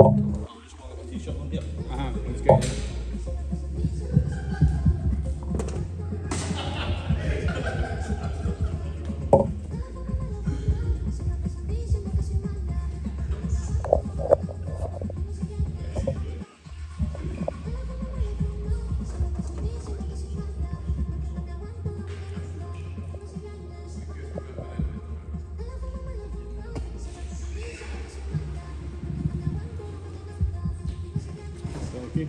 T-shirt on here. That's good. Thank you.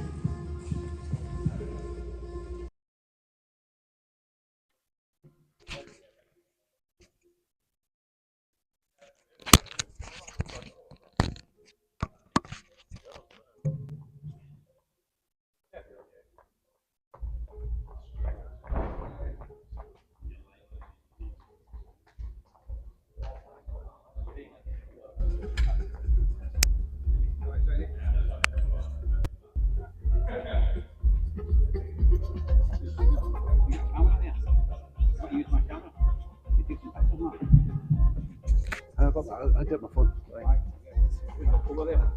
I did my phone. Right. Over there.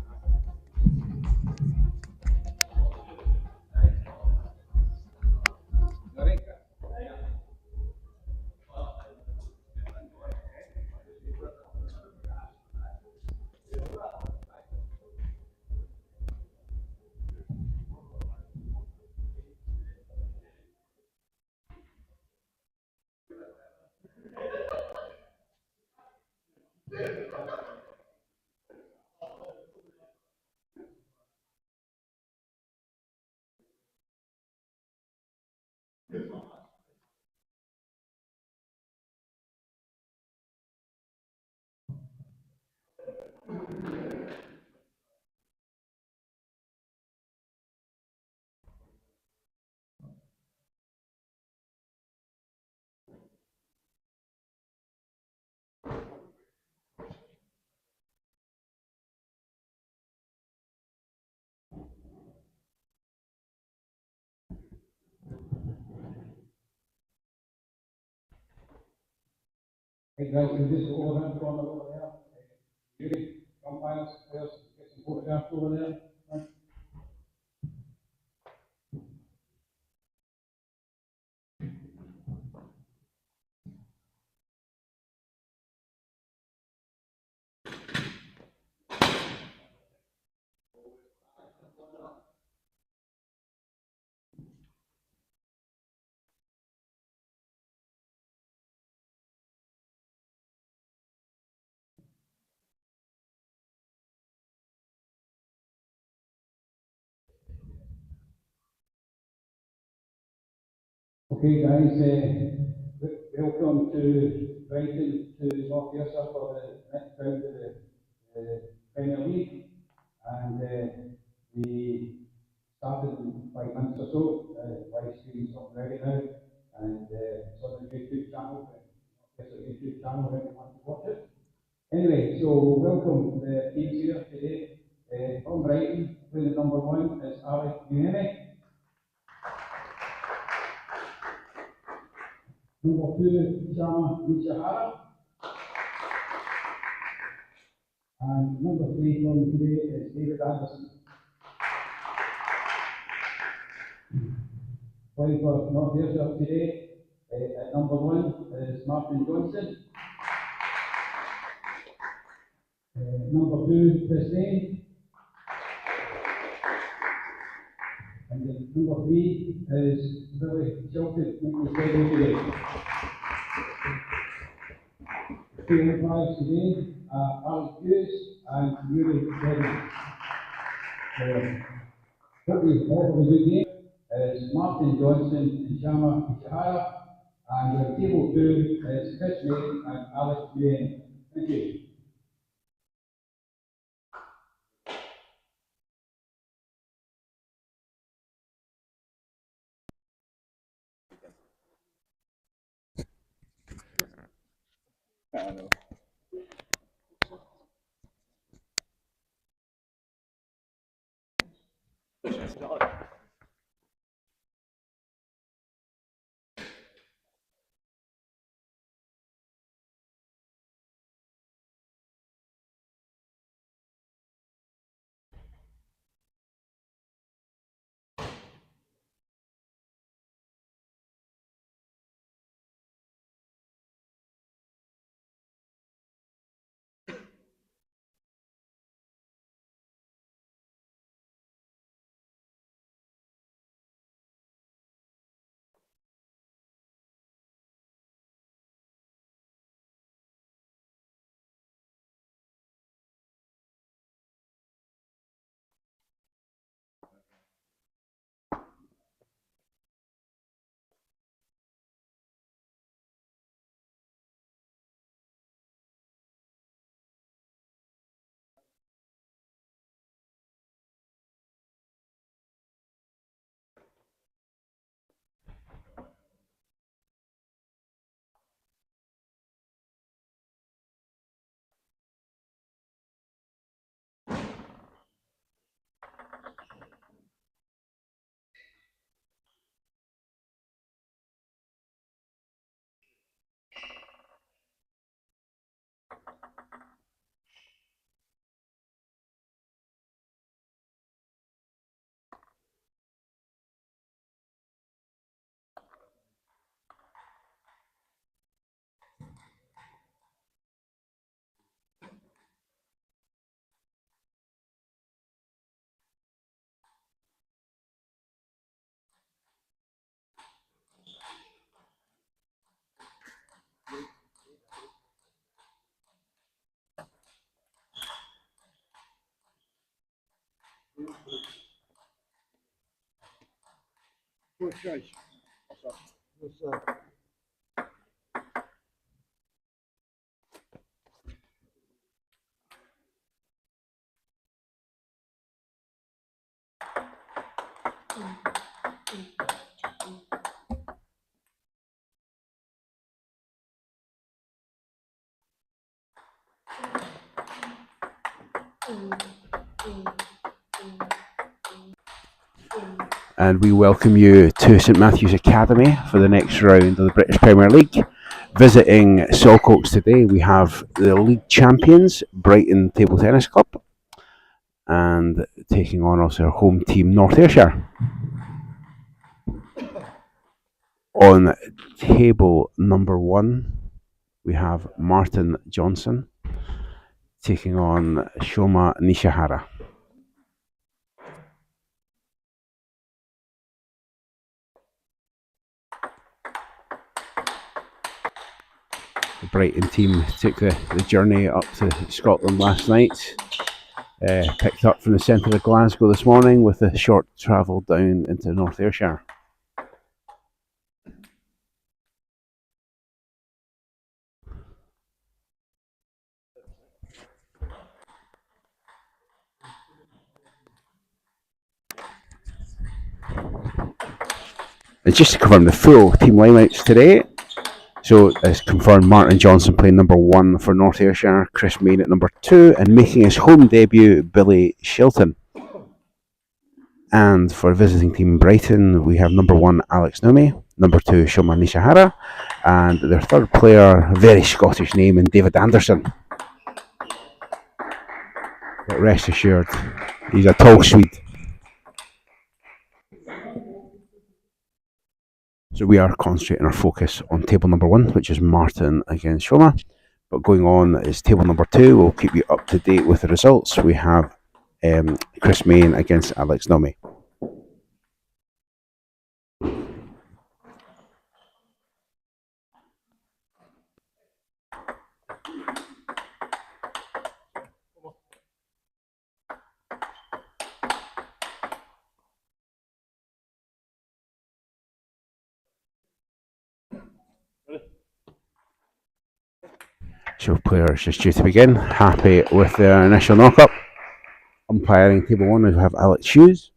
Hey guys, can you just go over that corner over there? Judy, come by us, get some photographs over there. Right? Okay guys, welcome to Brighton to North Ayrshire for the next round of the Premier League. And we started in 5 minutes or so, live stream's up ready now, and it's on the YouTube channel, there's a YouTube channel if you want to watch it. Anyway, so welcome the teams here today. From Brighton, playing number 1 is Naumi. Number 2, Shona Nishihara. And number 3 from today is David Andersson. Playing for North Ayrshire today, at number 1 is Martin Johnson. Number 2, Chris Lane. And number 3 is Shilton, today. 2 and 5 today are Alex Hughes and Yuri Reddy. What we offer a good game is Martin Johnson and Shama Nishihara, and your table 2 is Chris Lane and Alex Hughes. Thank you. Good choice. What's that? And we welcome you to St Matthew's Academy for the next round of the British Premier League. Visiting Saltcoats today, we have the league champions, Brighton Table Tennis Club, and taking on also our home team, North Ayrshire. On table number 1, we have Martin Johnson taking on Shona Nishihara. The Brighton team took the journey up to Scotland last night. Picked up from the centre of Glasgow this morning with a short travel down into North Ayrshire. And just to confirm the full team lineouts today, so as confirmed, Martin Johnson playing number 1 for North Ayrshire, Chris Main at number 2, and making his home debut, Billy Shilton. And for visiting team Brighton, we have number 1, Alex Naumi, number 2, Shona Nishihara, and their third player, a very Scottish name, and David Andersson. But rest assured, he's a tall Swede. So we are concentrating our focus on table number 1, which is Martin against Shona. But going on is table number 2. We'll keep you up to date with the results. We have Chris Main against Alex Naumi. So players just due to begin. Happy with their initial knock-up. Umpiring table 1, we have Alex Hughes.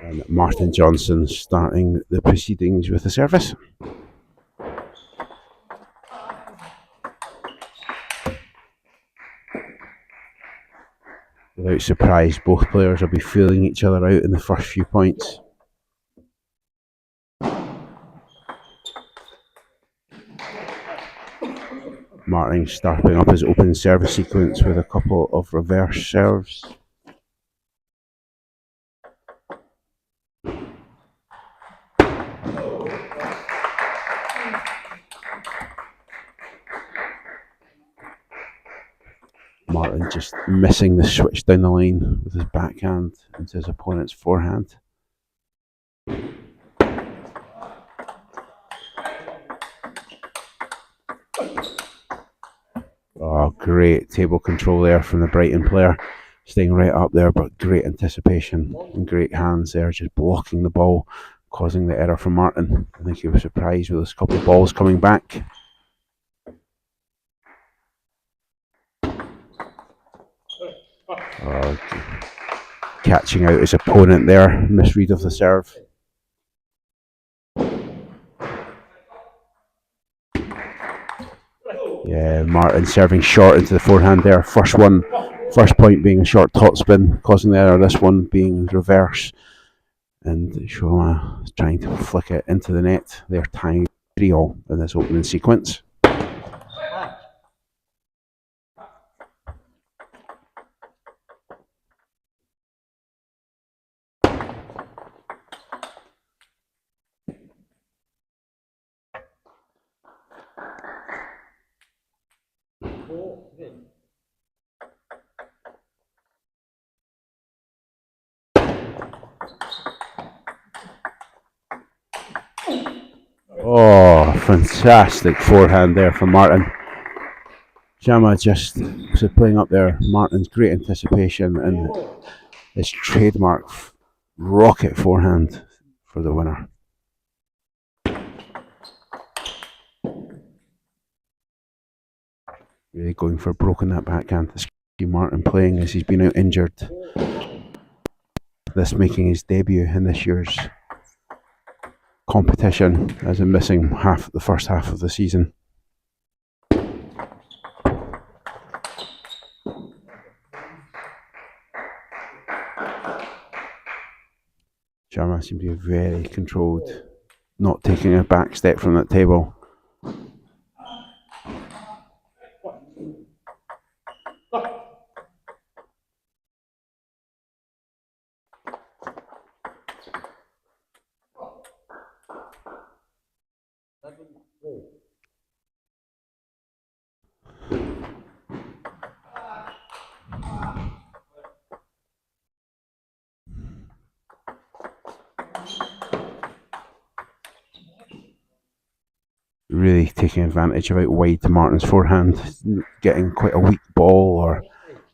And Martin Johnson starting the proceedings with the service. Without surprise, both players will be feeling each other out in the first few points. Martin starting up his opening service sequence with a couple of reverse serves. Martin just missing the switch down the line with his backhand into his opponent's forehand. Oh, great table control there from the Brighton player. Staying right up there, but great anticipation and great hands there, just blocking the ball, causing the error from Martin. I think he was surprised with his couple of balls coming back. Catching out his opponent there, misread of the serve. Yeah, Martin serving short into the forehand there. First point being a short topspin, causing the error. This one being reverse. And Shona is trying to flick it into the net. They're tying 3-all in this opening sequence. Oh, fantastic forehand there from Martin. Shama just playing up there. Martin's great anticipation and his trademark rocket forehand for the winner. Really going for broken that backhand. To see Martin playing as he's been out injured. This making his debut in this year's competition as a missing the first half of the season. Sharma seems to be very controlled, not taking a back step from that table. Really taking advantage of out wide to Martin's forehand, getting quite a weak ball or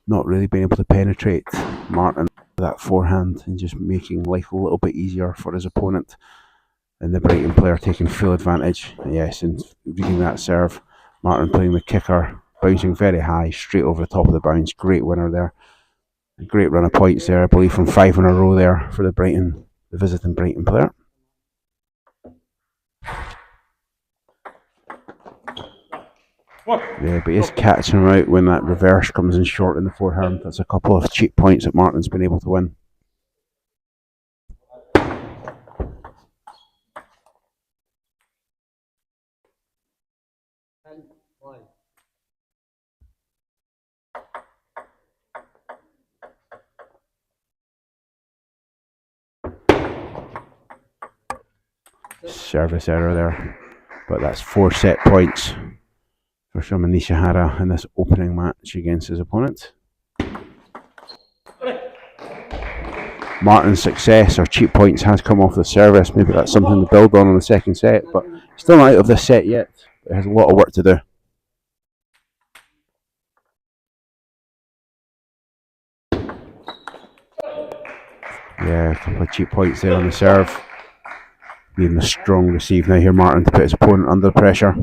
not really being able to penetrate Martin with that forehand and just making life a little bit easier for his opponent. And the Brighton player taking full advantage. Yes, and reading that serve, Martin playing the kicker, bouncing very high, straight over the top of the bounce. Great winner there. A great run of points there, I believe, from 5 in a row there for the visiting Brighton player. Yeah, but he's catching him out when that reverse comes in short in the forehand. That's a couple of cheap points that Martin's been able to win. Service error there, but that's 4 set points for Shona Nishihara in this opening match against his opponent. Martin's success or cheap points has come off the service. Maybe that's something to build on the second set, but still not out of this set yet. It has a lot of work to do. Yeah, a couple of cheap points there on the serve. Needing a strong receive now here, Martin, to put his opponent under pressure.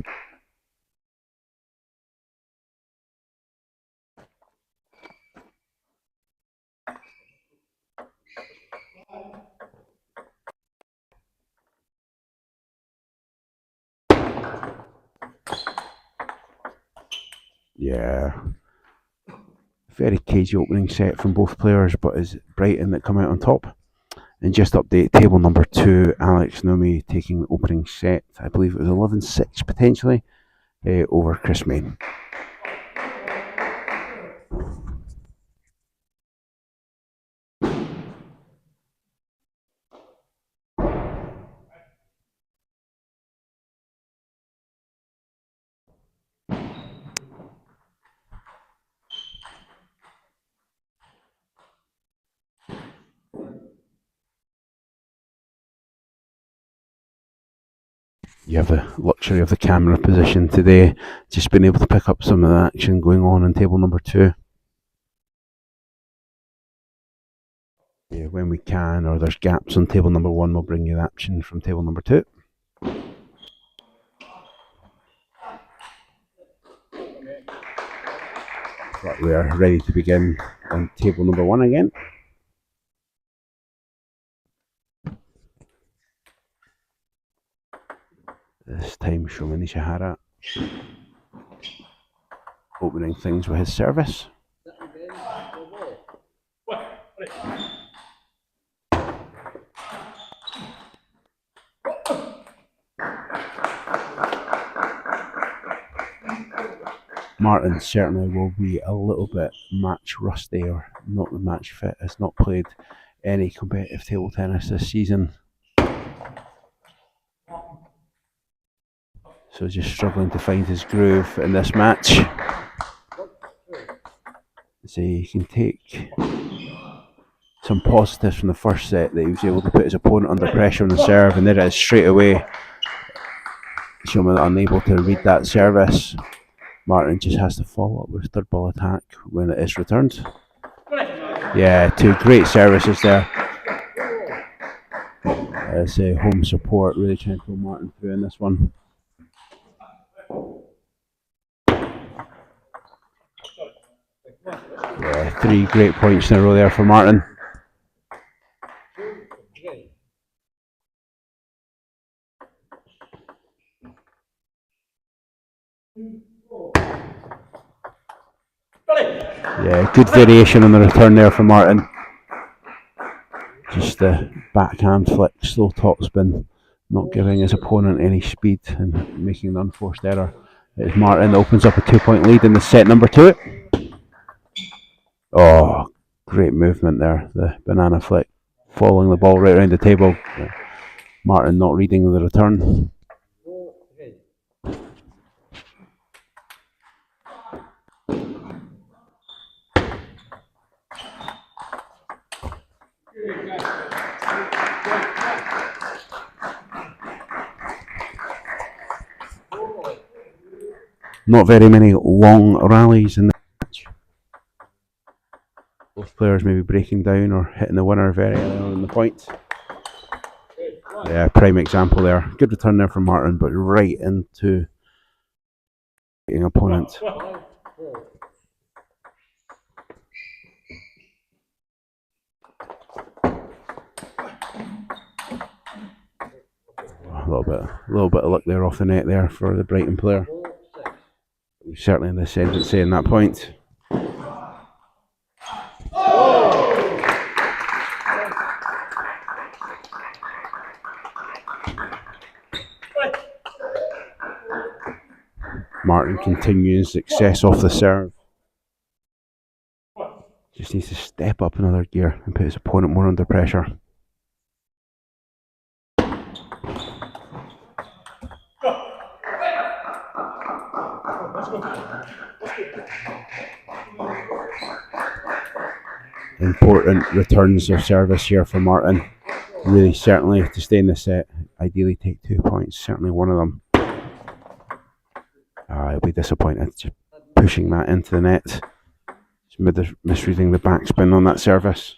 Yeah. Very cagey opening set from both players, but it's Brighton that come out on top. And just update table number 2, Alex Naumi taking the opening set. I believe it was 11-6 potentially over Chris Main. You have the luxury of the camera position today, just been able to pick up some of the action going on in table number 2. Yeah, when we can, or there's gaps on table number 1, we'll bring you the action from table number 2. But we are ready to begin on table number 1 again. This time Shona Nishihara opening things with his service. Martin certainly will be a little bit match rusty or not the match fit, has not played any competitive table tennis this season. So just struggling to find his groove in this match. So he can take some positives from the first set that he was able to put his opponent under pressure on the serve, and there it is straight away. Shona unable to read that service. Martin just has to follow up with third ball attack when it is returned. Yeah, two great services there. As home support really trying to pull Martin through in this one. Yeah, 3 great points in a row there for Martin. Yeah, good variation on the return there for Martin. Just the backhand flick, slow topspin, not giving his opponent any speed and making an unforced error. As Martin opens up a 2-point lead in the set number 2. Oh, great movement there, the banana flick, following the ball right around the table. Martin not reading the return. Not very many long rallies in the match. Both players maybe breaking down or hitting the winner very early on in the point. Yeah, prime example there. Good return there from Martin, but right into an opponent. A little bit of luck there off the net there for the Brighton player. Certainly in the ascendancy in that point. Martin continues success off the serve. Just needs to step up another gear and put his opponent more under pressure. Important returns of service here for Martin. Really, certainly to stay in the set, ideally take 2 points, certainly one of them. He'll be disappointed just pushing that into the net. Just misreading the backspin on that service.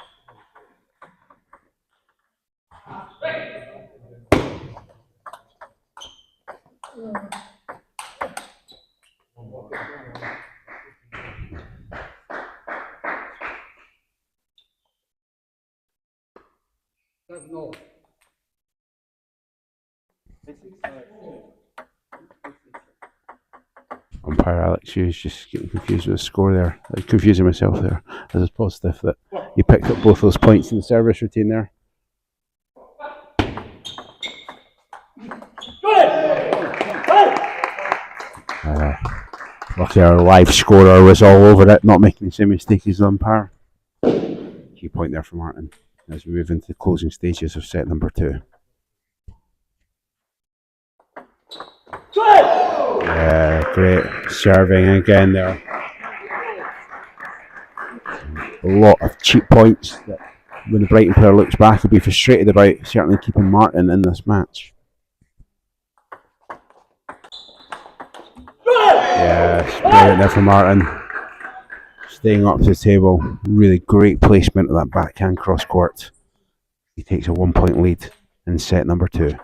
Umpire Alex Hughes just getting confused with the score there. Confusing myself there. As it's positive that he picked up both those points in the service routine there. Luckily our live scorer was all over it, not making the same mistake as the umpire. Key point there for Martin as we move into the closing stages of set number 2. Yeah, great serving again there. A lot of cheap points that when the Brighton player looks back he'll be frustrated about, certainly keeping Martin in this match. Yes, brilliant there for Martin. Staying up to the table, really great placement of that backhand cross court. He takes a 1-point lead in set number 2.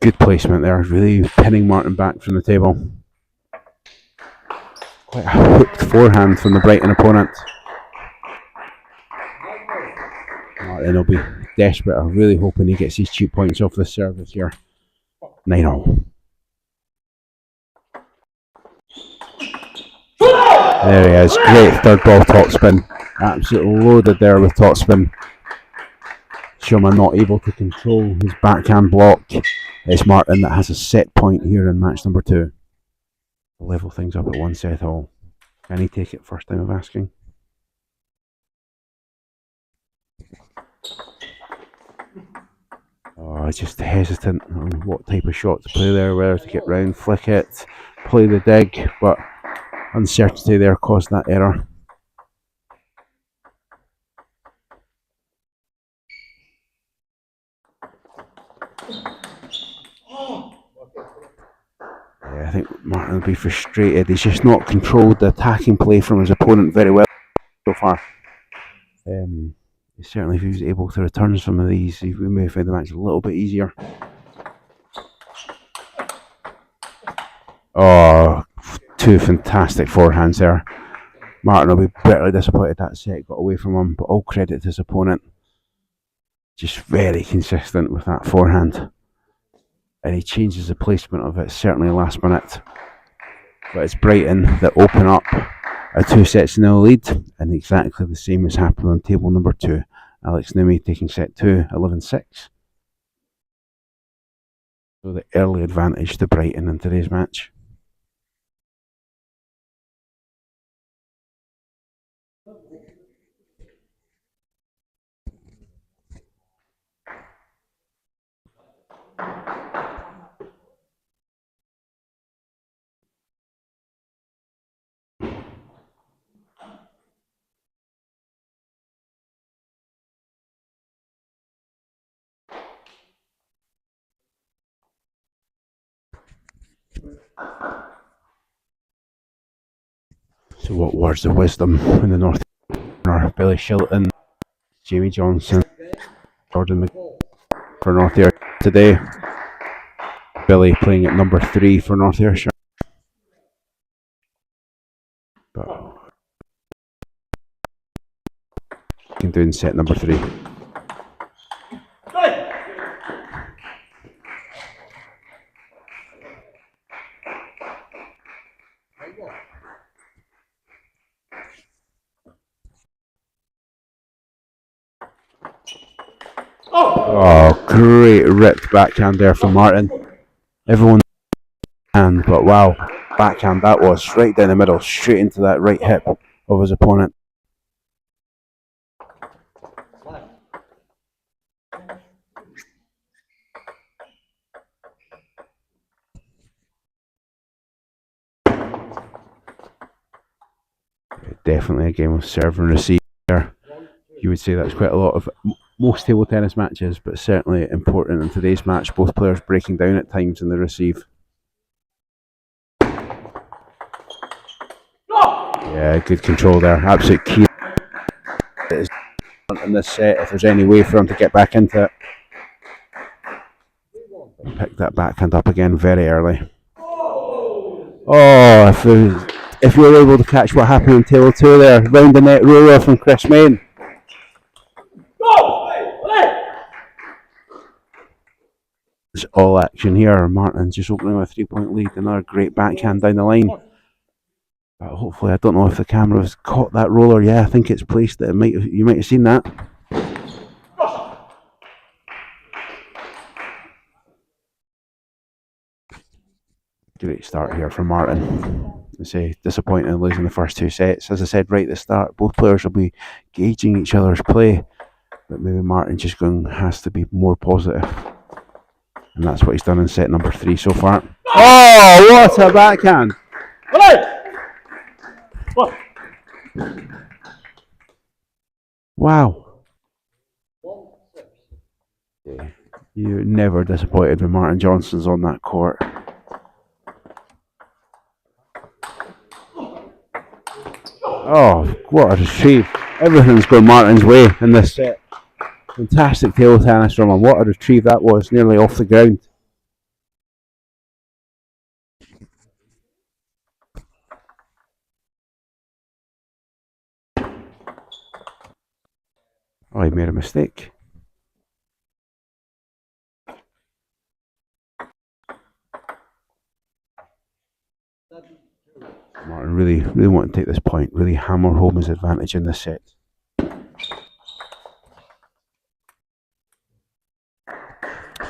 Good placement there, really pinning Martin back from the table. Quite a hooked forehand from the Brighton opponent. Martin will be desperate. I'm really hoping he gets these cheap points off the service here. 9-0. There he is. Great third ball topspin. Absolutely loaded there with topspin. Shona not able to control his backhand block. It's Martin that has a set point here in match number 2. Level things up at 1 set all. Can he take it first time of asking? Oh, he's just hesitant on what type of shot to play there, whether to get round, flick it, play the dig, but uncertainty there caused that error. Yeah, I think Martin will be frustrated. He's just not controlled the attacking play from his opponent very well so far. Certainly, if he was able to return some of these, we may have found the match a little bit easier. Oh, two fantastic forehands there. Martin will be bitterly disappointed that set got away from him, but all credit to his opponent. Just very consistent with that forehand. And he changes the placement of it, certainly last minute. But it's Brighton that open up a 2-0 lead, and exactly the same has happened on table number 2. Alex Naumi taking set 2, 11-6. So the early advantage to Brighton in today's match. So what words of wisdom in the north corner? Billy Shilton, Jamie Johnson, Jordan for North Ayrshire today. Billy playing at number 3 for North Ayrshire. But can do in set number 3. Oh, great ripped backhand there from Martin. Everyone hand, but wow, backhand that was right down the middle, straight into that right hip of his opponent. Definitely a game of serve and receive there. You would say that's quite a lot of most table tennis matches, but certainly important in today's match. Both players breaking down at times in the receive. Yeah, good control there. Absolute key in this set if there's any way for him to get back into it. Pick that backhand up again very early. Oh, if you were able to catch what happened in table 2 there, round the net roller from Chris Main. It's all action here. Martin's just opening with a 3-point lead. Another great backhand down the line. But hopefully, I don't know if the camera's caught that roller. Yeah, I think it's placed that you might have seen that. Great start here from Martin. I say disappointing in losing the first 2 sets. As I said right at the start, both players will be gauging each other's play, but maybe Martin just has to be more positive. And that's what he's done in set number 3 so far. Oh, what a backhand! Wow. Yeah. You're never disappointed when Martin Johnson's on that court. Oh, what a retrieve. Everything's going Martin's way in this set. Fantastic table tennis from him. What a retrieve that was, nearly off the ground. Oh, he made a mistake. Martin really want to take this point, really hammer home his advantage in this set.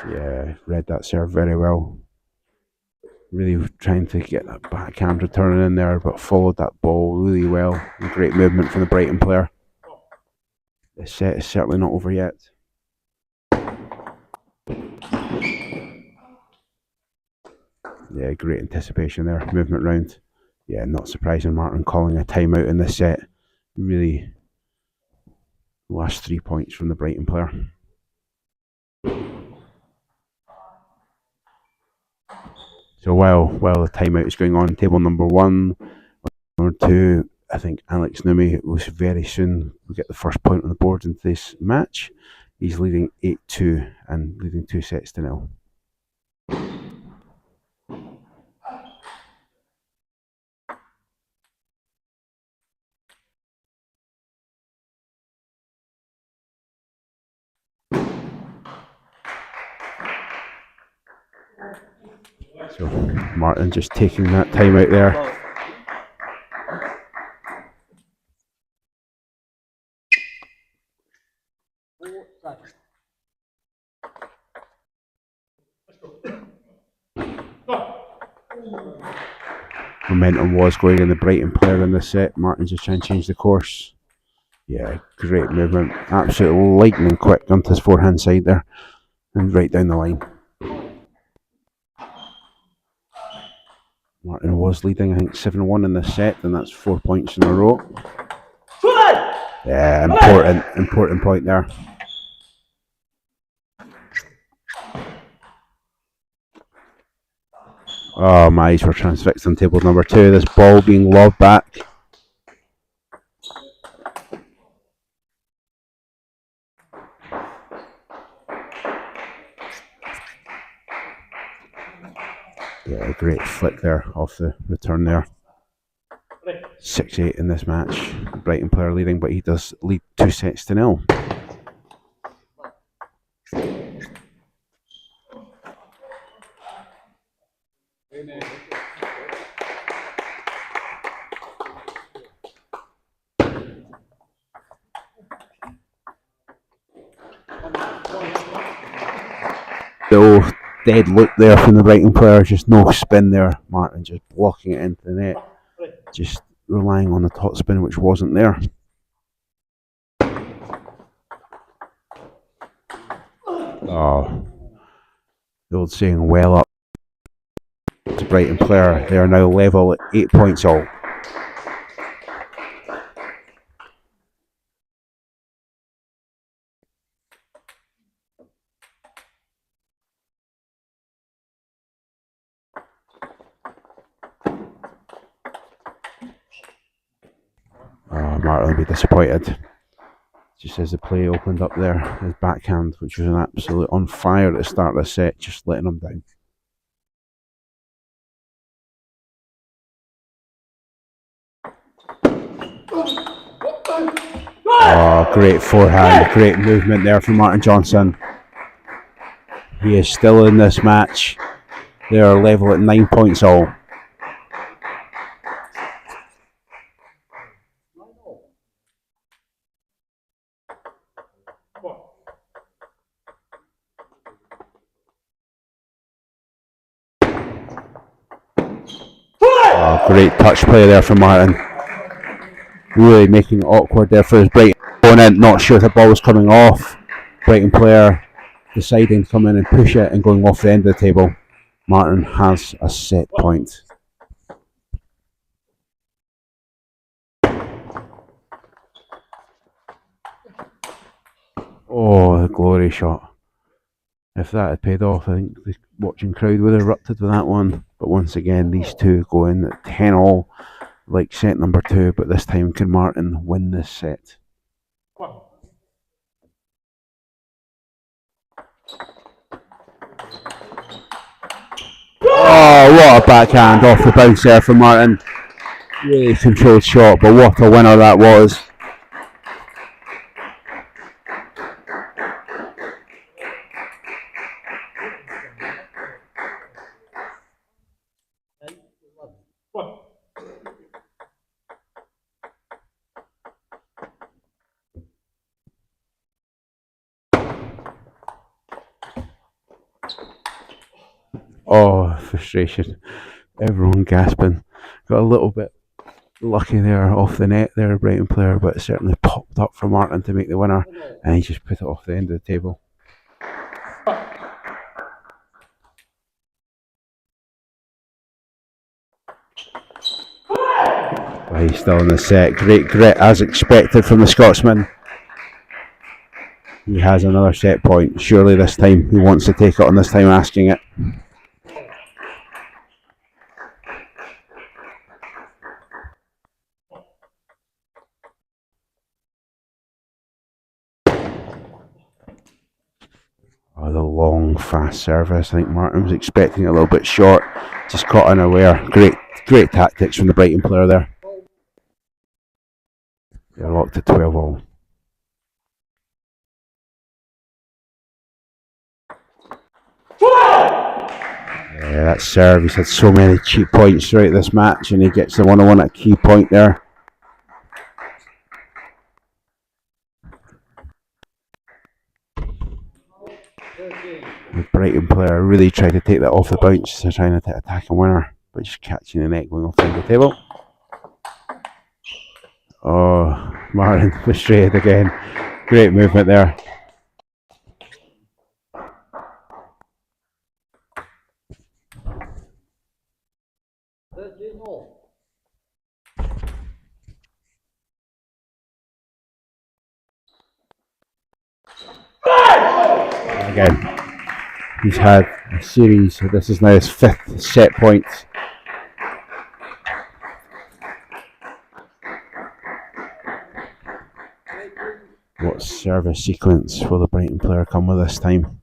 Yeah, read that serve very well. Really trying to get that backhand returning in there, but followed that ball really well. A great movement from the Brighton player. This set is certainly not over yet. Yeah, great anticipation there. Movement round. Yeah, not surprising Martin calling a timeout in this set. Really, last 3 points from the Brighton player. So while the timeout is going on, table number 1, number 2, I think Alex Naumi will very soon get the first point on the board in this match. He's leading 8-2 and leading 2-0. So Martin just taking that time out there. Momentum was going in the Brighton player in this set. Martin just trying to change the course. Yeah, great movement. Absolutely lightning quick onto his forehand side there. And right down the line. Martin was leading, I think, 7-1 in this set, and that's 4 points in a row. Yeah, important point there. Oh, my eyes were transfixed on table number 2. This ball being lobbed back. Yeah, great flick there off the return there. 6-8 in this match. Brighton player leading, but he does lead 2-0. Little dead look there from the Brighton player, just no spin there. Martin just blocking it into the net, just relying on the top spin, which wasn't there. Oh, the old saying, well up to Brighton player. They are now level at 8 points all. Martin will be disappointed. Just as the play opened up there, his backhand, which was an absolute on fire at the start of the set, just letting him down. Oh, great forehand, great movement there from Martin Johnson. He is still in this match. They are level at 9 points all. Oh, great touch play there from Martin. Really making it awkward there for his Brighton opponent. Not sure if the ball was coming off. Brighton player deciding to come in and push it and going off the end of the table. Martin has a set point. Oh, the glory shot. If that had paid off, I think the watching crowd would have erupted with that one. But once again, these two go in at 10 all, like set number 2. But this time, can Martin win this set? Oh, what a backhand off the bounce there from Martin. Really controlled shot, but what a winner that was. Oh, frustration. Everyone gasping. Got a little bit lucky there off the net there, Brighton player, but it certainly popped up for Martin to make the winner, and he just put it off the end of the table. he's still in the set. Great grit as expected from the Scotsman. He has another set point. Surely this time he wants to take it on, this time asking it. Oh, the long, fast service. I think Martin was expecting it a little bit short. Just caught unaware. Great tactics from the Brighton player there. They're locked at 12-all. Yeah, that serve. He's had so many cheap points throughout this match, and he gets the 101 at a key point there. The Brighton player really tried to take that off the bounce to try and attack a winner, but just catching the net going off the table. Oh, Martin frustrated again. Great movement there. Again, he's had a series, so this is now his 5th set point. What service sequence will the Brighton player come with this time?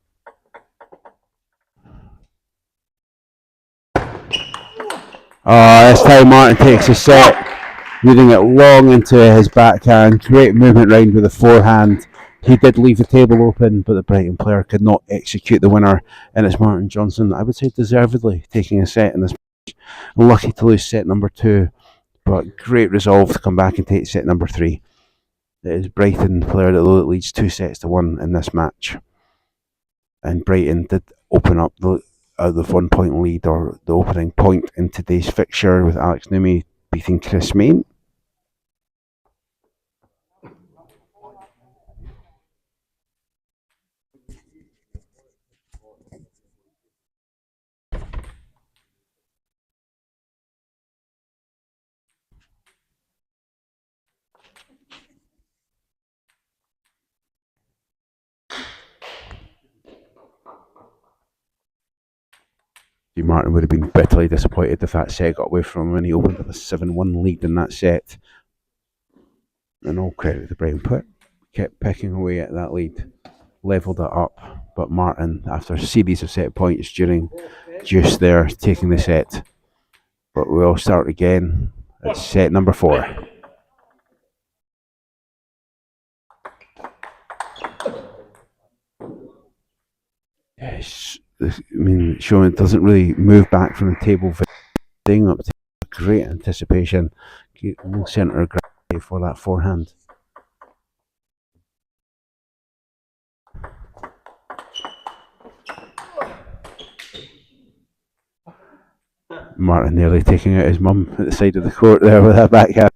Oh, this time Martin takes a set, leading it long into his backhand. Great movement round with the forehand. He did leave the table open, but the Brighton player could not execute the winner, and it's Martin Johnson, I would say deservedly, taking a set in this match. Lucky to lose set number 2, but great resolve to come back and take set number 3. It is Brighton player that leads 2-1 in this match, and Brighton did open up the 1 point lead, or the opening point in today's fixture, with Alex Naumi beating Chris Main. Martin would have been bitterly disappointed if that set got away from him, and he opened up a 7-1 lead in that set. And all credit to the Brighton player, kept picking away at that lead, levelled it up, but Martin, after a series of set points during juice there, taking the set. But we'll start again at set number 4. Yes, Shona doesn't really move back from the table, staying up to great anticipation, no centre of gravity for that forehand. Martin nearly taking out his mum at the side of the court there with that backhand.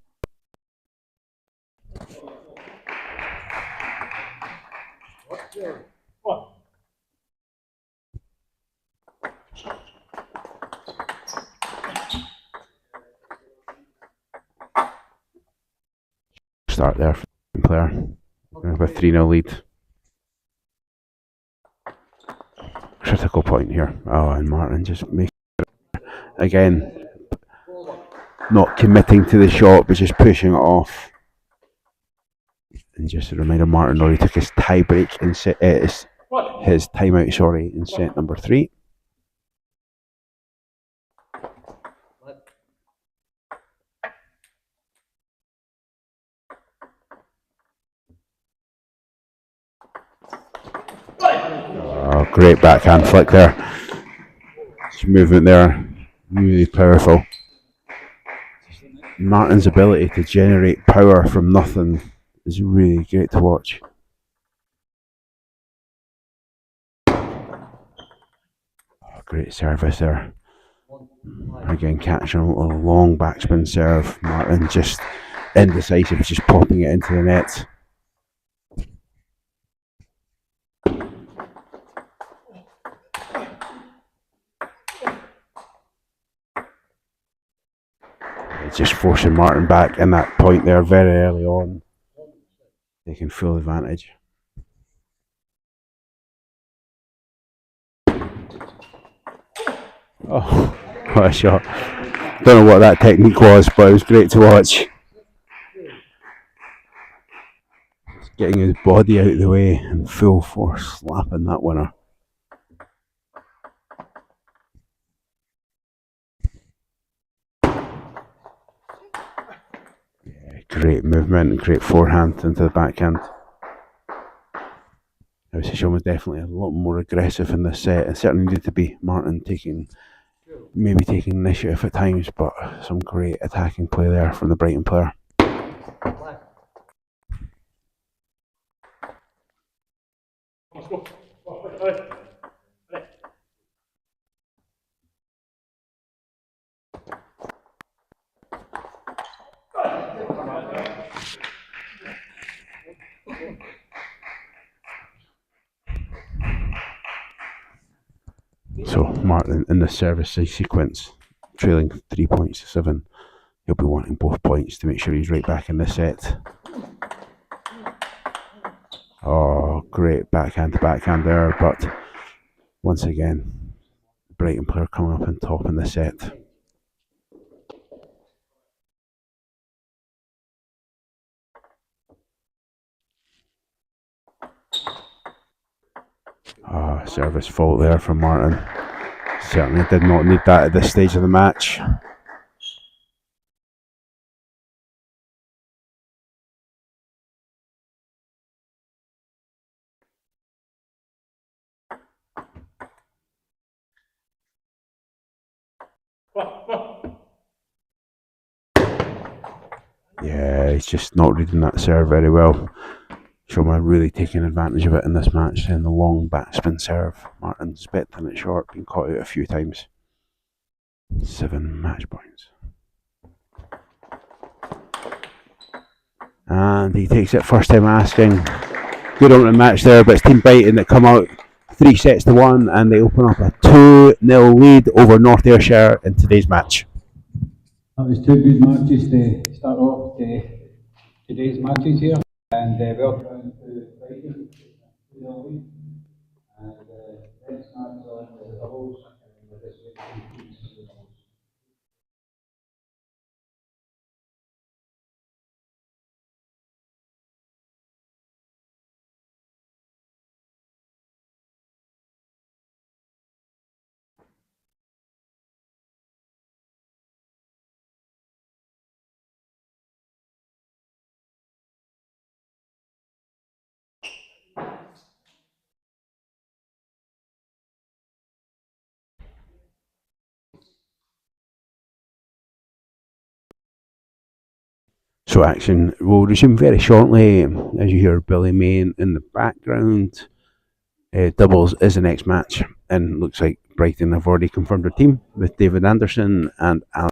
Start there for the player. With a 3-0 lead. Critical point here. Oh, and Martin just making again, not committing to the shot, but just pushing it off. And just a reminder, Martin already took his tie break in his timeout, in set number 3. Oh, great backhand flick there. This movement there, really powerful. Martin's ability to generate power from nothing is really great to watch. Oh, great service there. Again, catching a long backspin serve. Martin just indecisive, just popping it into the net. just forcing Martin back in that point there very early on, taking full advantage. Oh, what a shot. Don't know what that technique was, but it was great to watch. Getting his body out of the way and full force slapping that winner. Yeah, great movement and great forehand into the backhand. I would say Shona was definitely a lot more aggressive in this set. It certainly needed to be Martin maybe taking initiative at times, but some great attacking play there from the Brighton player. So Martin in the service sequence, trailing 3 points to 7. He'll be wanting both points to make sure he's right back in the set. Oh, great backhand to backhand there, but once again, Brighton player coming up on top in the set. Service fault there from Martin. Certainly did not need that at this stage of the match. Yeah, he's just not reading that serve very well. Shona really taking advantage of it in this match, and the long backspin serve. Martin's betting it short, been caught out a few times. 7 match points. And he takes it first time asking. Good opening match there, but it's Team Brighton that come out 3 sets to 1, and they open up a 2-0 lead over North Ayrshire in today's match. That was 2 good matches to start off today's matches here, and welcome to Brighton. And next match on the doubles with this week. So action will resume very shortly as you hear Billy Main in the background. Doubles is the next match, and looks like Brighton have already confirmed their team with David Andersson and Alan.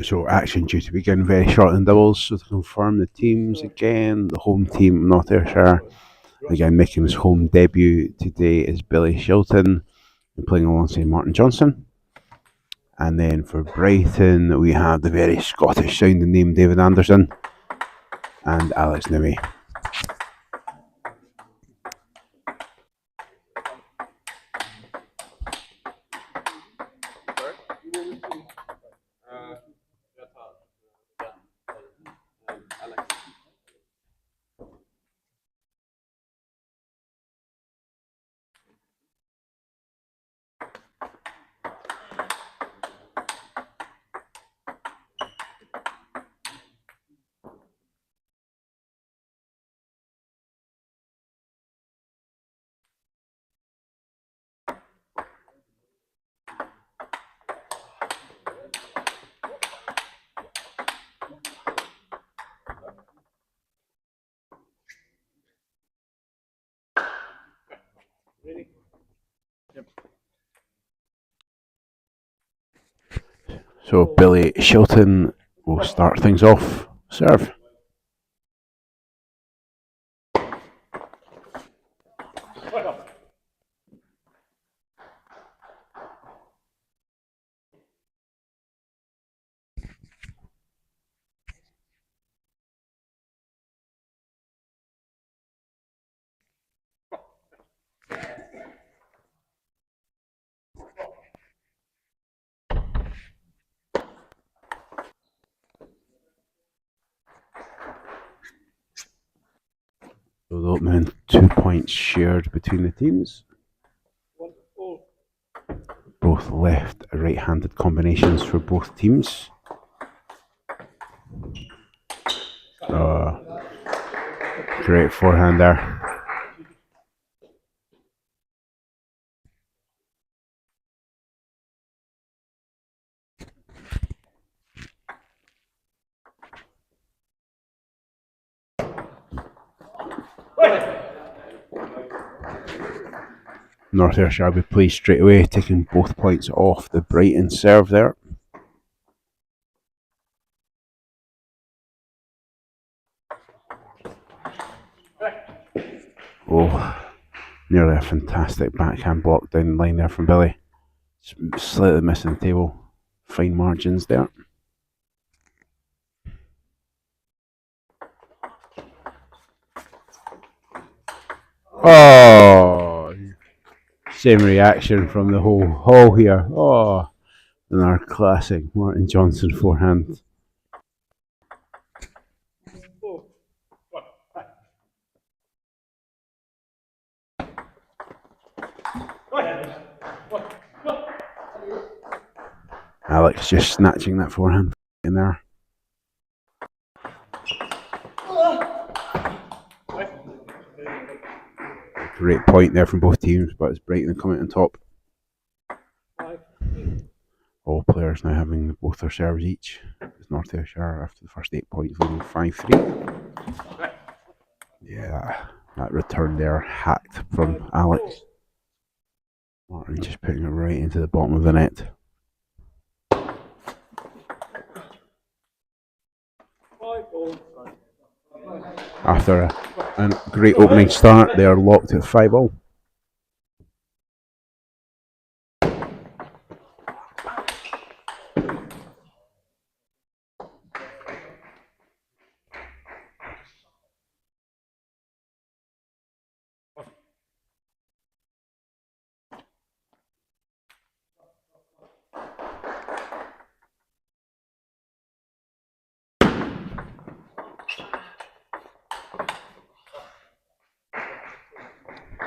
So action due to begin very short in doubles. So to confirm the teams again, the home team North Ayrshire, again making his home debut today is Billy Shilton, playing alongside Martin Johnson. And then for Brighton, we have the very Scottish sounding name David Andersson and Alex Naumi. So Billy Shilton will start things off. Serve. So the opening 2 points shared between the teams. Both left and right-handed combinations for both teams. Great forehand there. North Ayrshire will be pleased straight away, taking both points off the Brighton serve there. Oh, nearly a fantastic backhand block down the line there from Billy. Slightly missing the table. Fine margins there. Oh, same reaction from the whole hall here. Oh, and our classic Martin Johnson forehand. Alex just snatching that forehand in there. Great point there from both teams, but it's Brighton coming on top. All players now having both their serves each. It's North Ayrshire after the first 8 points leading 5-3. Yeah, that return there hacked from Alex. Martin just putting it right into the bottom of the net. After a great opening start, they are locked at 5-all.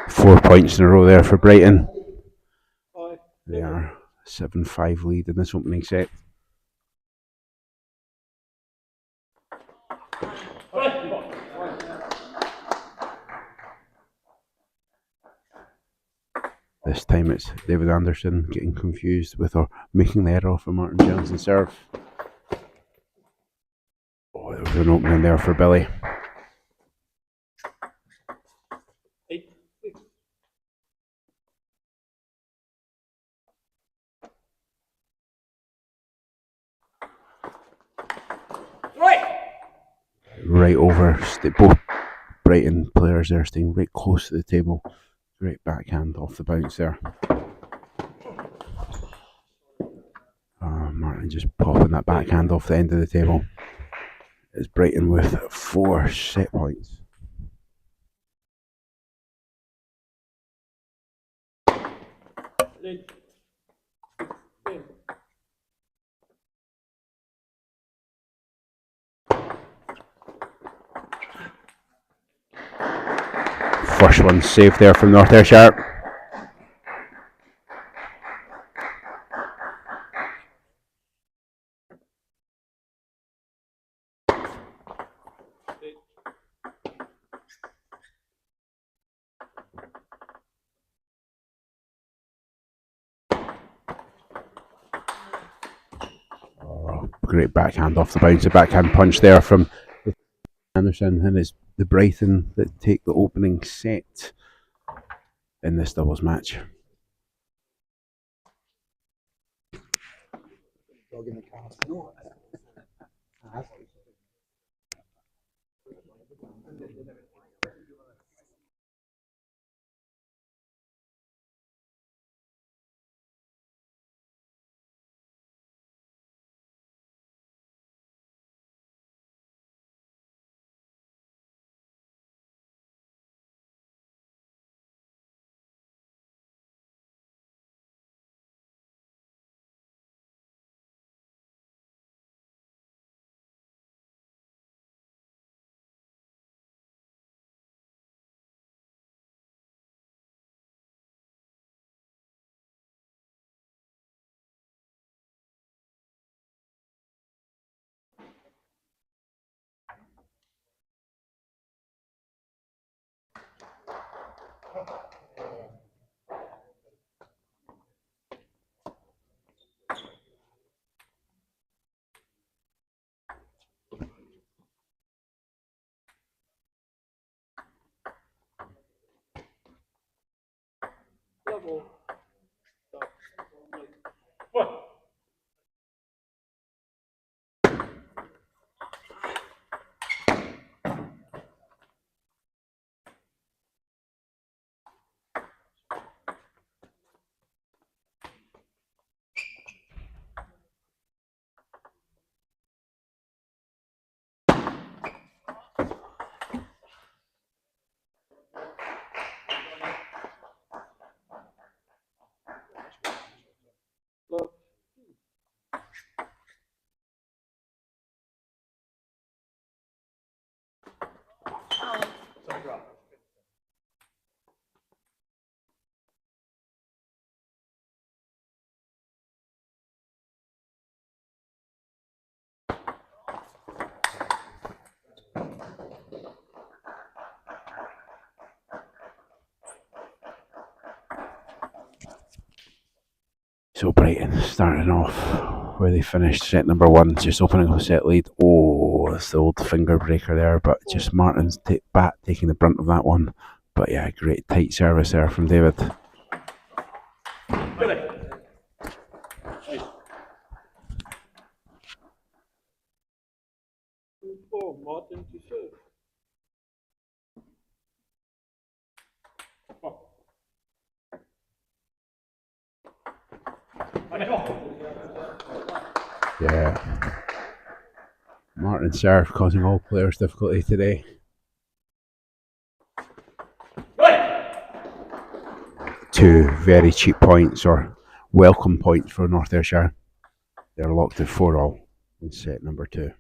Four points in a row there for Brighton. They are 7-5 lead in this opening set. This time it's David Andersson getting confused with or making the error off of Martin Johnson serve. Oh, there was an opening there for Billy. right over. Both Brighton players there staying right close to the table. Great backhand off the bounce there. Martin just popping that backhand off the end of the table. It's Brighton with 4 set points. First one saved there from North Ayrshire. Great backhand off the bounce, a backhand punch there from Andersson, and it's the Brighton that take the opening set in this doubles match. So Brighton starting off where they finished set number 1, just opening up a set lead. Oh, it's the old finger breaker there, but just Martin's taking the brunt of that one. But yeah, great tight service there from David. Martin to serve. Yeah. Martin serve causing all players difficulty today. Two very cheap points, or welcome points for North Ayrshire. They're locked at 4-all in set number 2.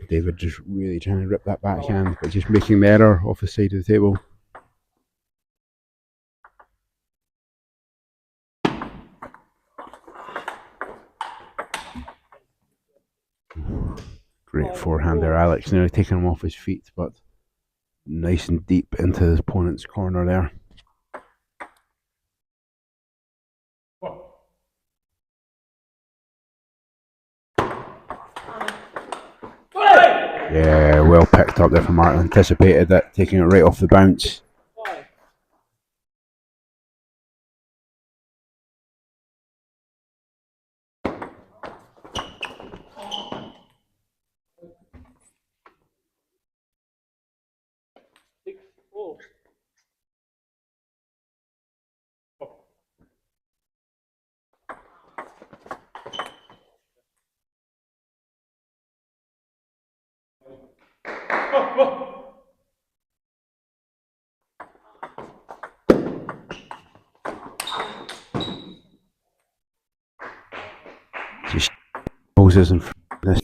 David just really trying to rip that backhand, but just making the error off the side of the table. Great forehand there, Alex. Nearly taking him off his feet, but nice and deep into his opponent's corner there. Yeah, well picked up there from Martin. Anticipated that, taking it right off the bounce. Just Moses in front of this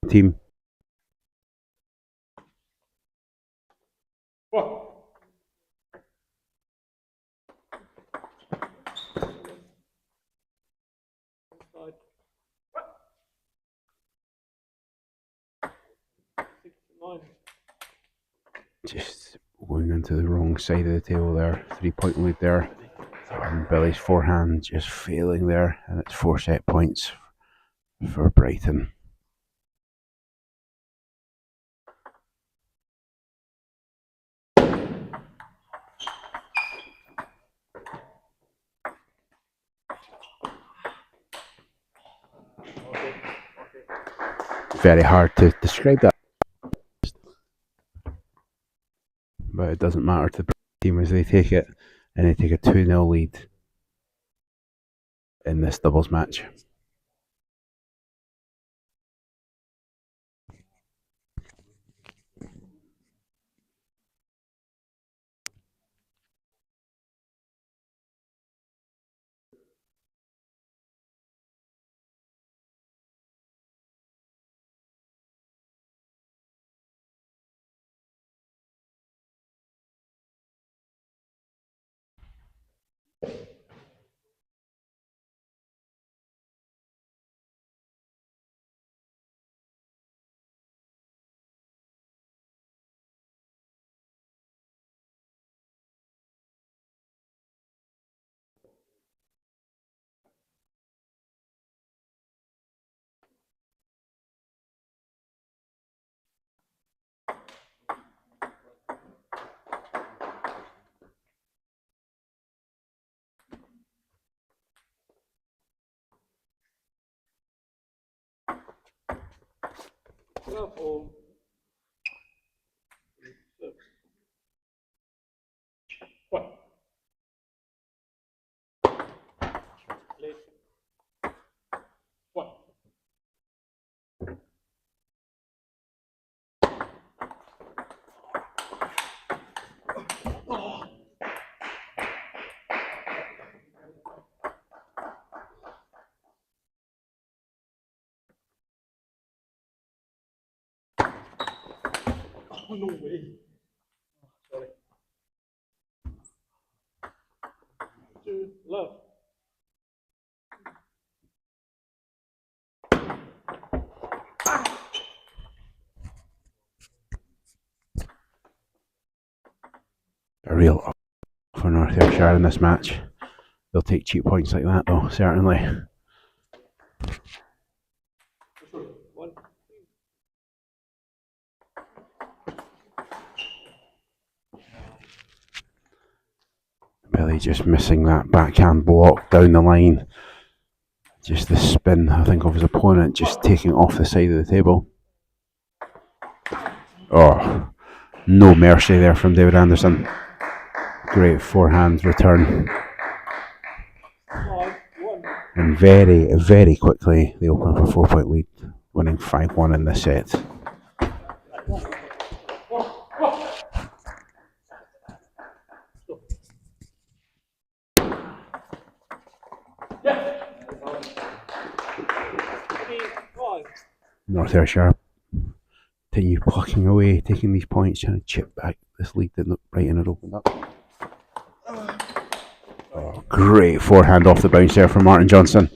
team. Inside. 6-9. Just going into the wrong side of the table there. 3-point lead there. And Billy's forehand just failing there. And it's 4 set points for Brighton. Very hard to describe that. But it doesn't matter to the team as they take it. And they take a 2-0 lead in this doubles match. Careful. What? Late. What? Oh, no way. Sorry. 2 love. A real up for North Ayrshire in this match. They'll take cheap points like that though, certainly. One. Billy just missing that backhand block down the line. Just the spin, I think, of his opponent, just taking off the side of the table. Oh, no mercy there from David Andersson. Great forehand return. 5-1. And very, very quickly they open up a 4-point lead, winning 5-1 in this set. North Ayrshire continue plucking away, taking these points, trying to chip back this lead that Brighton had opened up. Oh, great forehand off the bounce there from Martin Johnson.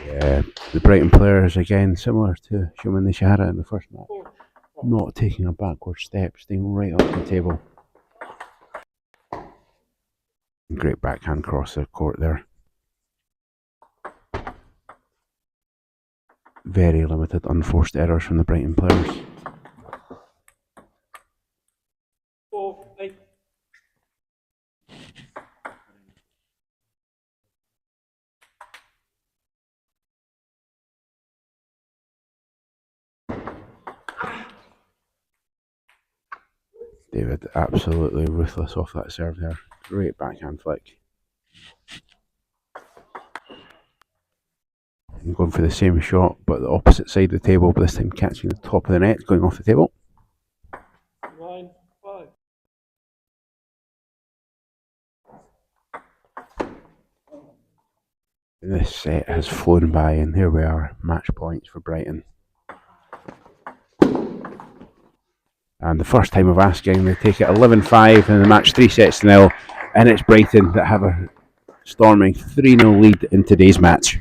Yeah, the Brighton players, again, similar to Shona Nishihara in the first match. Not taking a backward step, staying right up the table. Great backhand cross the court there. Very limited unforced errors from the Brighton players. 4-8. David absolutely ruthless off that serve there. Great backhand flick. And going for the same shot, but the opposite side of the table, but this time catching the top of the net, going off the table. 9-5. This set has flown by, and here we are, match points for Brighton. And the first time of asking, they take it 11-5 in the match, 3-0, and it's Brighton that have a storming 3-0 lead in today's match.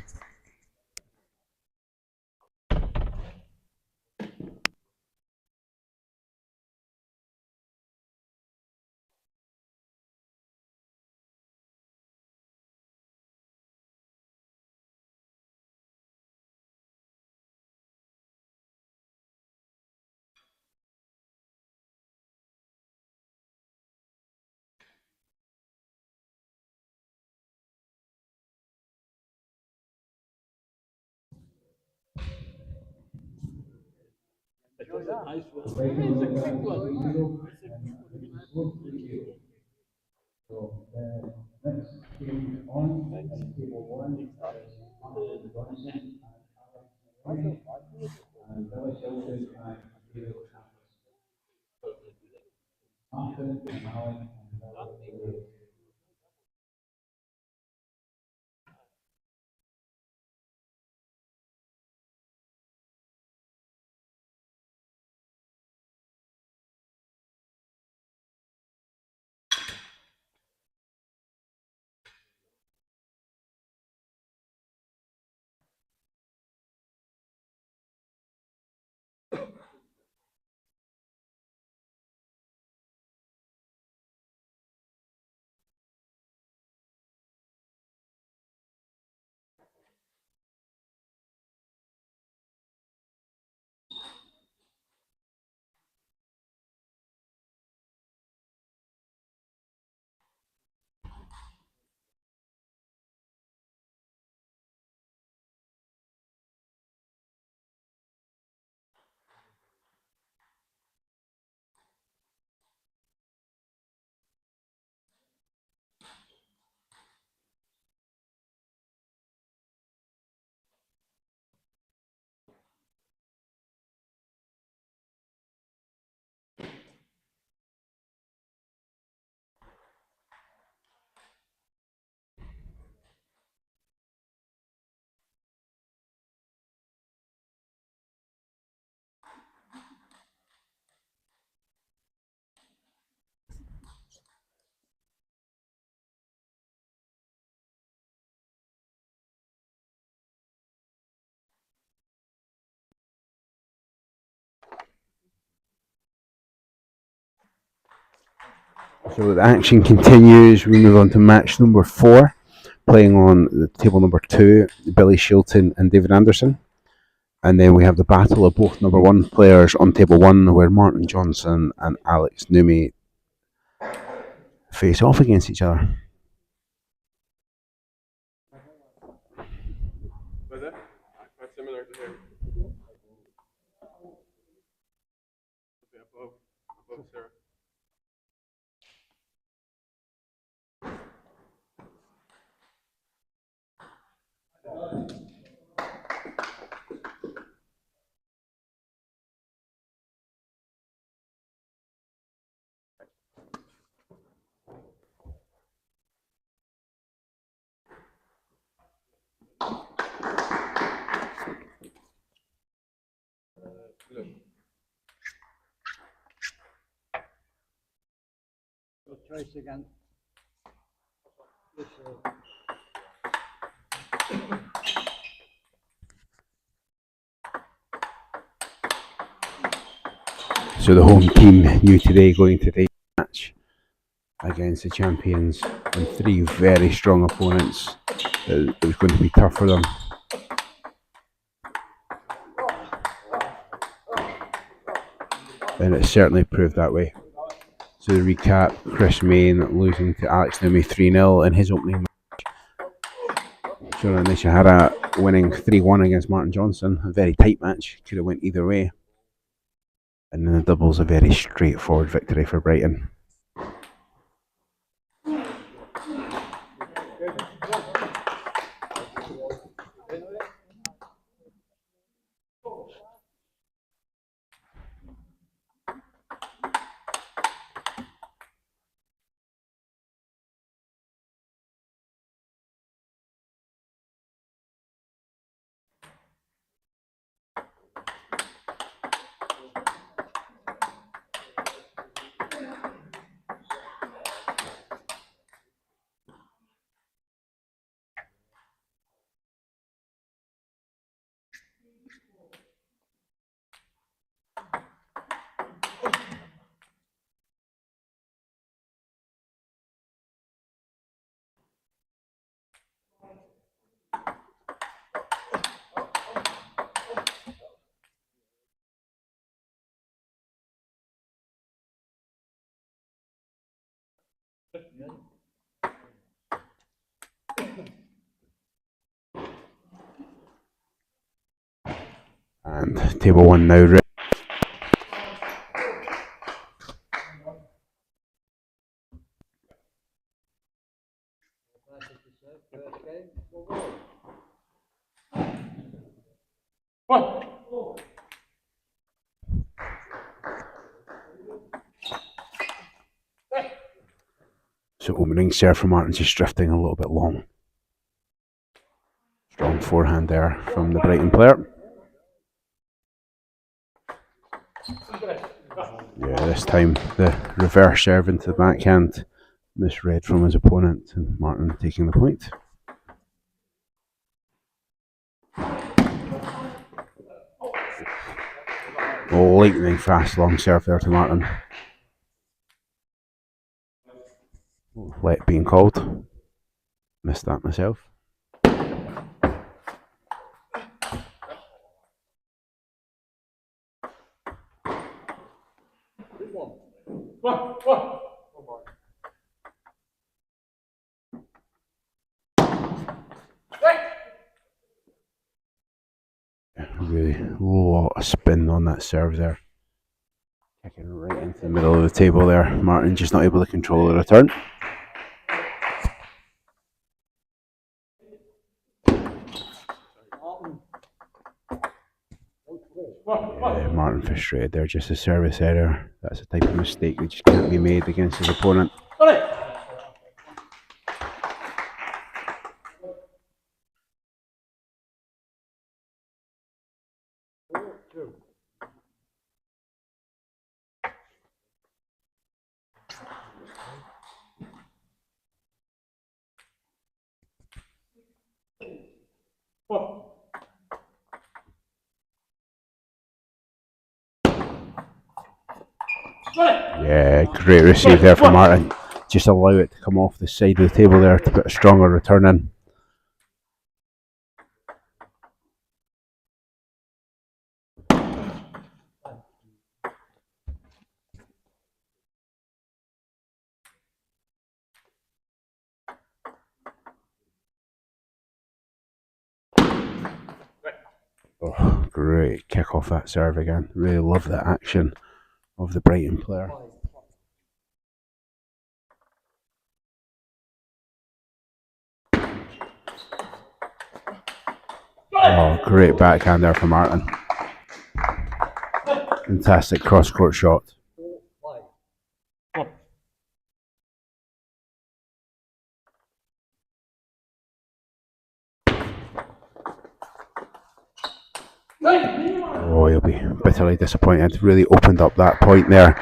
Nice one. Brighton It's a look quick at one. 3-0 and it's scored 3-0. So the next game on is table 1 is Andersson and Alex and Billy Shilton and David Martin and Alec and Billy. So the action continues. We move on to match number 4, playing on the table number 2, Billy Shilton and David Andersson. And then we have the battle of both number 1 players on table 1, where Martin Johnson and Alex Naumi face off against each other. Was it? Quite similar to him. Above Sarah. We'll trace again. This So the home team knew today, going to today's match against the champions and 3 very strong opponents, it was going to be tough for them. And it certainly proved that way. So the recap, Chris Main losing to Alex Naumi 3-0 in his opening match. Shona and Nishihara winning 3-1 against Martin Johnson. A very tight match, could have went either way. And then the doubles, a very straightforward victory for Brighton. And table one now ready. First game, we'll go. So opening serve for Martin, just drifting a little bit long. Strong forehand there from the Brighton player. Yeah, this time the reverse serve into the backhand misread from his opponent, and Martin taking the point. Lightning fast long serve there to Martin. Wet being called. Missed that myself. Really lot of spin on that serve there. Kicking right into the middle of the table there. Martin just not able to control the return. Yeah, Martin frustrated there, just a service error. That's the type of mistake that just can't be made against his opponent. Yeah, great receive there from Martin. Just allow it to come off the side of the table there to put a stronger return in. Oh, great kick off that serve again. Really love the action of the Brighton player. Oh, great backhand there from Martin. Fantastic cross-court shot. Oh, he'll be bitterly disappointed. Really opened up that point there.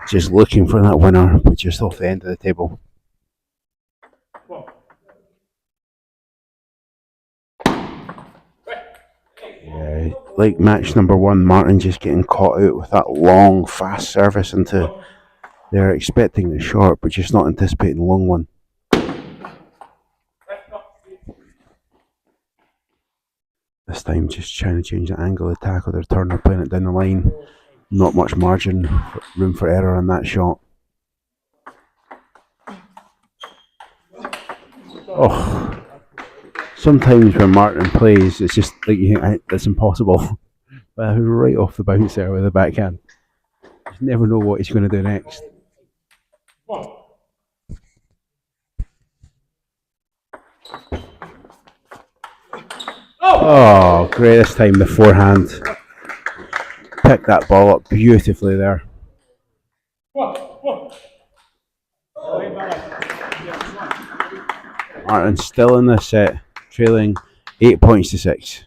Just looking for that winner, but just off the end of the table. Yeah, like match number one, Martin just getting caught out with that long, fast service into. They're expecting the short, but just not anticipating the long one. This time, just trying to change the angle of the tackle. They're turning, playing it down the line. Not much margin, room for error on that shot. Oh, sometimes when Martin plays, it's just like you think it's impossible. But right off the bounce there with the backhand. You never know what he's going to do next. Oh, great this time, the forehand. Picked that ball up beautifully there. Martin still in this set, trailing 8 points to 6.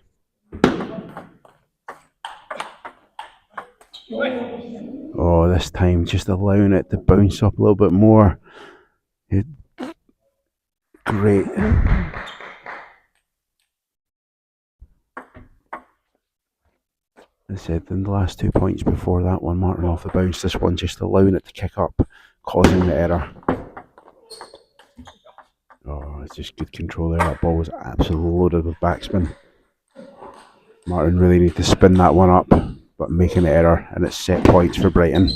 Oh, this time just allowing it to bounce up a little bit more. Great. As I said, in the last 2 points before that one, Martin off the bounce. This one just allowing it to kick up, causing the error. Oh, it's just good control there. That ball was absolutely loaded with backspin. Martin really need to spin that one up, but making the error, and it's set points for Brighton.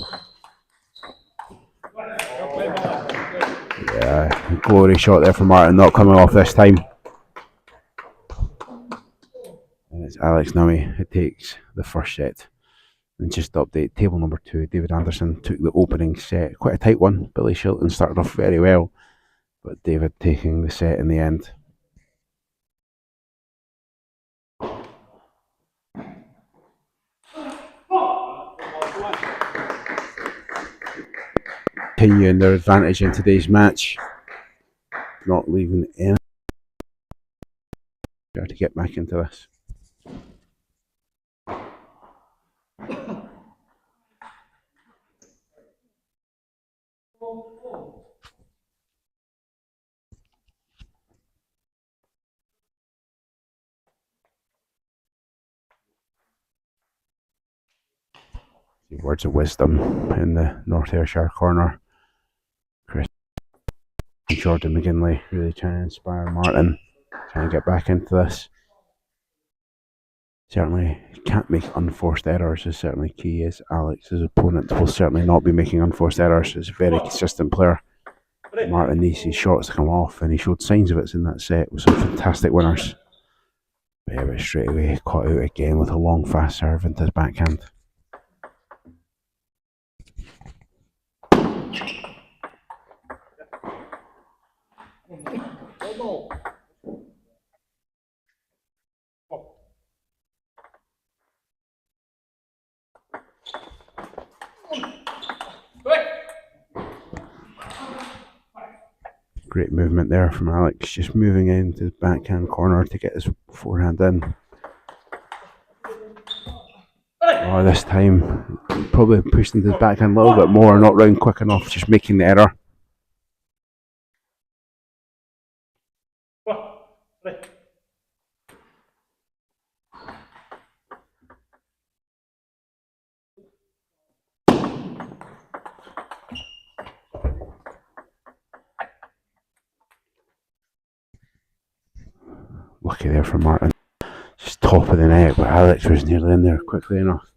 glory shot there from Martin, not coming off this time. And it's Alex Naumi who takes the first set. And just to update, table number 2, David Andersson took the opening set. Quite a tight one. Billy Shilton started off very well, but David taking the set in the end. Continuing their advantage in today's match. Not leaving any. Try to get back into this. Words of wisdom in the North Ayrshire corner. Chris and Jordan McGinley really trying to inspire Martin, trying to get back into this. Certainly can't make unforced errors is certainly key, as Alex's opponent will certainly not be making unforced errors. He's a very consistent player. Martin needs his shots to come off, and he showed signs of it in that set with some fantastic winners. But straight away caught out again with a long fast serve into his backhand. Great movement there from Alex, just moving into his backhand corner to get his forehand in. Oh, this time probably pushed into his backhand a little bit more, not round quick enough, just making the error. Lucky there for Martin. Just top of the net, but Alex was nearly in there quickly enough.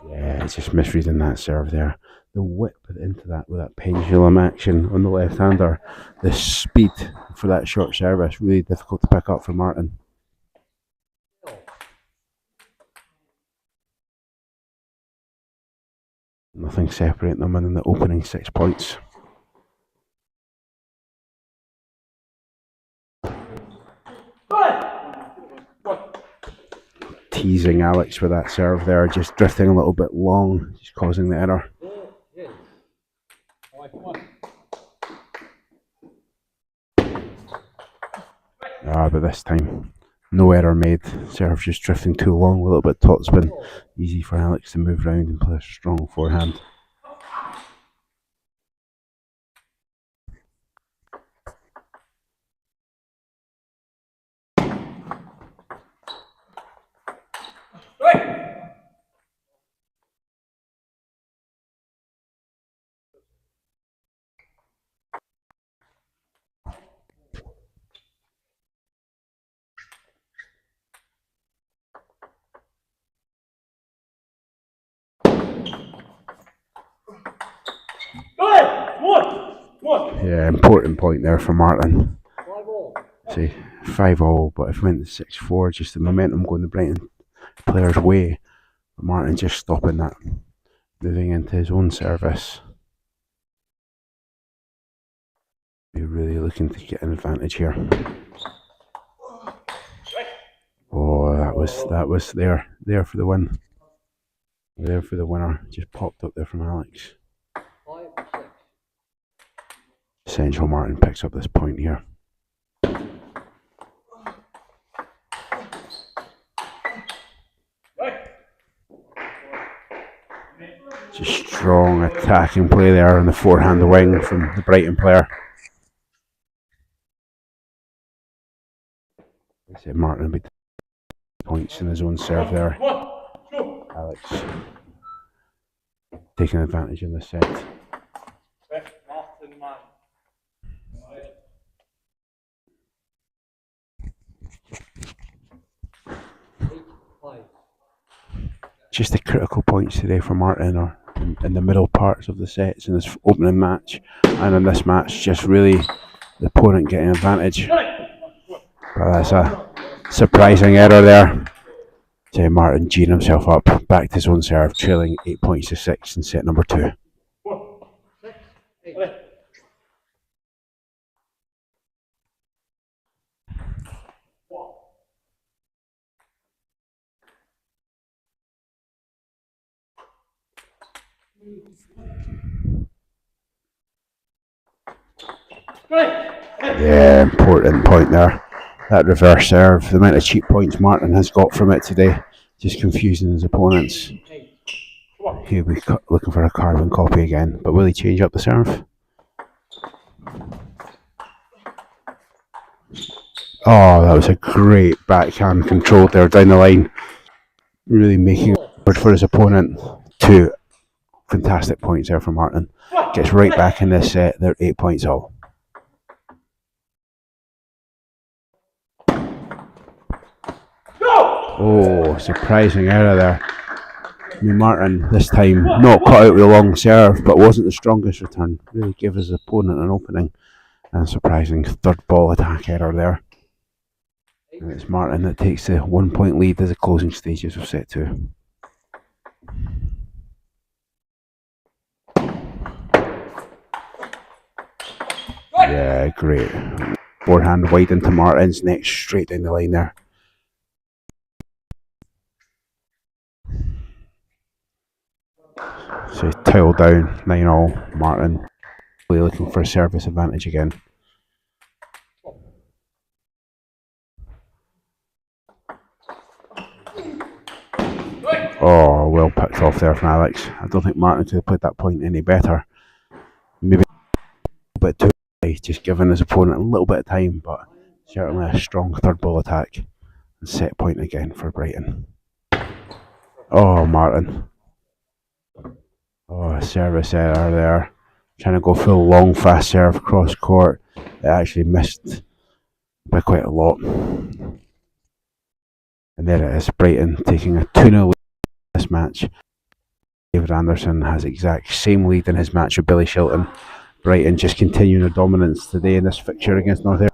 Yeah, just misreading that serve there. The whip into that with that pendulum action on the left-hander. The speed for that short service, really difficult to pick up for Martin. Nothing separating them in the opening 6 points. Teasing Alex with that serve there, just drifting a little bit long, just causing the error. But this time, no error made. Serve just drifting too long, a little bit topspin. Easy for Alex to move round and play a strong forehand. Yeah, important point there for Martin. See, 5-all, but if we went to 6-4, just the momentum going the Brighton players' way. But Martin just stopping that, moving into his own service. Be really looking to get an advantage here. Oh, that was there for the win. There for the winner. Just popped up there from Alex. Essential Martin picks up this point here. Just strong attacking play there on the forehand wing from the Brighton player. I said Martin would be points in his own serve there. Alex taking advantage in this set. just the critical points today for Martin are in the middle parts of the sets in this opening match, and in this match just really the opponent getting advantage. But that's a surprising error there. So Martin G'ing himself up, back to his own serve, trailing 8 points to 6 in set number 2. Yeah, important point there. That reverse serve, the amount of cheap points Martin has got from it today, just confusing his opponents. He'll be looking for a carbon copy again, but will he change up the serve? Oh, that was a great backhand control there down the line. Really making it hard for his opponent. 2 fantastic points there from Martin. Gets right back in this set, they're 8 points all. Oh, surprising error there. I mean, Martin this time not cut out with a long serve, but wasn't the strongest return. Really gave his opponent an opening. And surprising third ball attack error there. And it's Martin that takes the 1 point lead as the closing stages of set 2. Yeah, great. Forehand wide into Martin's neck, straight down the line there. So tile down, 9-all. Martin really looking for a service advantage again. Oh, well picked off there from Alex. I don't think Martin could have played that point any better. Maybe a bit too high, just giving his opponent a little bit of time, but certainly a strong third ball attack. And set point again for Brighton. Oh, Martin. Oh, service error there. Trying to go full long fast serve cross court. It actually missed by quite a lot. And there it is, Brighton taking a 2-0 lead in this match. David Andersson has exact same lead in his match with Billy Shilton. Brighton just continuing their dominance today in this fixture against North Ayrshire.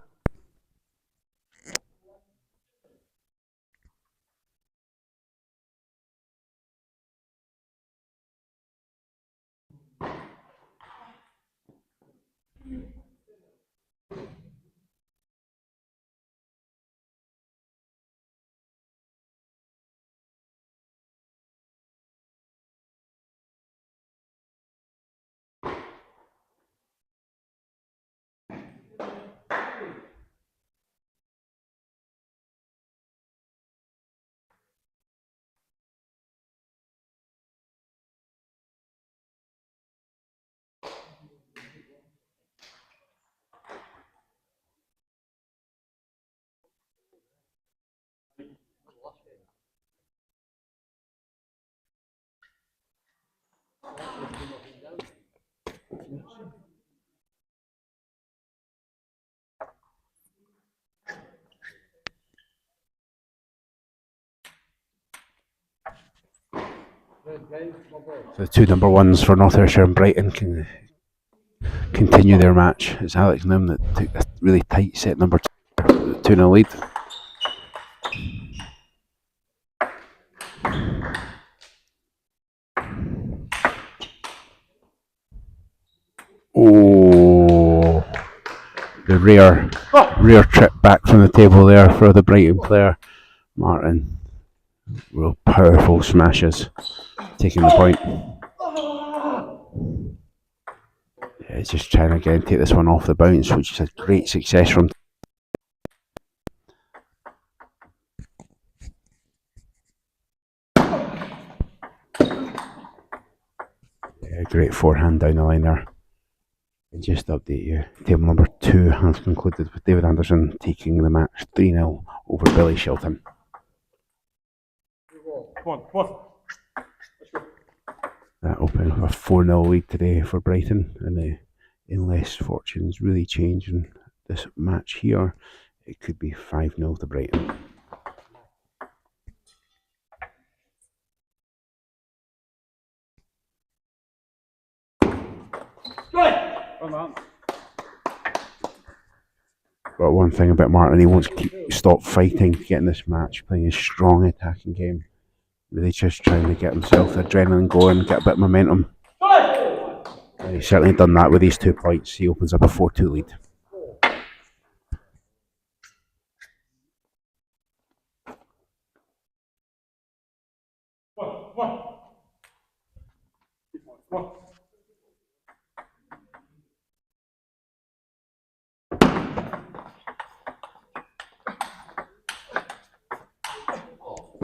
The 2 number 1s for North Ayrshire and Brighton can continue their match. It's Alex Naumi that took a really tight set number 2, 2-0 lead. Oh, the rear trip back from the table there for the Brighton player. Martin, real powerful smashes, taking the point. Yeah, he's just trying to again take this one off the bounce, which is a great success from. Yeah, great forehand down the line there. And just to update you, table number 2 has concluded with David Andersson taking the match 3-0 over Billy Shilton. Come on. That opened with a 4-0 lead today for Brighton, and unless fortunes really change in this match here, it could be 5-0 to Brighton. But one thing about Martin, he won't stop fighting to get in this match, playing a strong attacking game. Really just trying to get himself the adrenaline going, get a bit of momentum. And he's certainly done that with these 2 points. He opens up a 4-2 lead.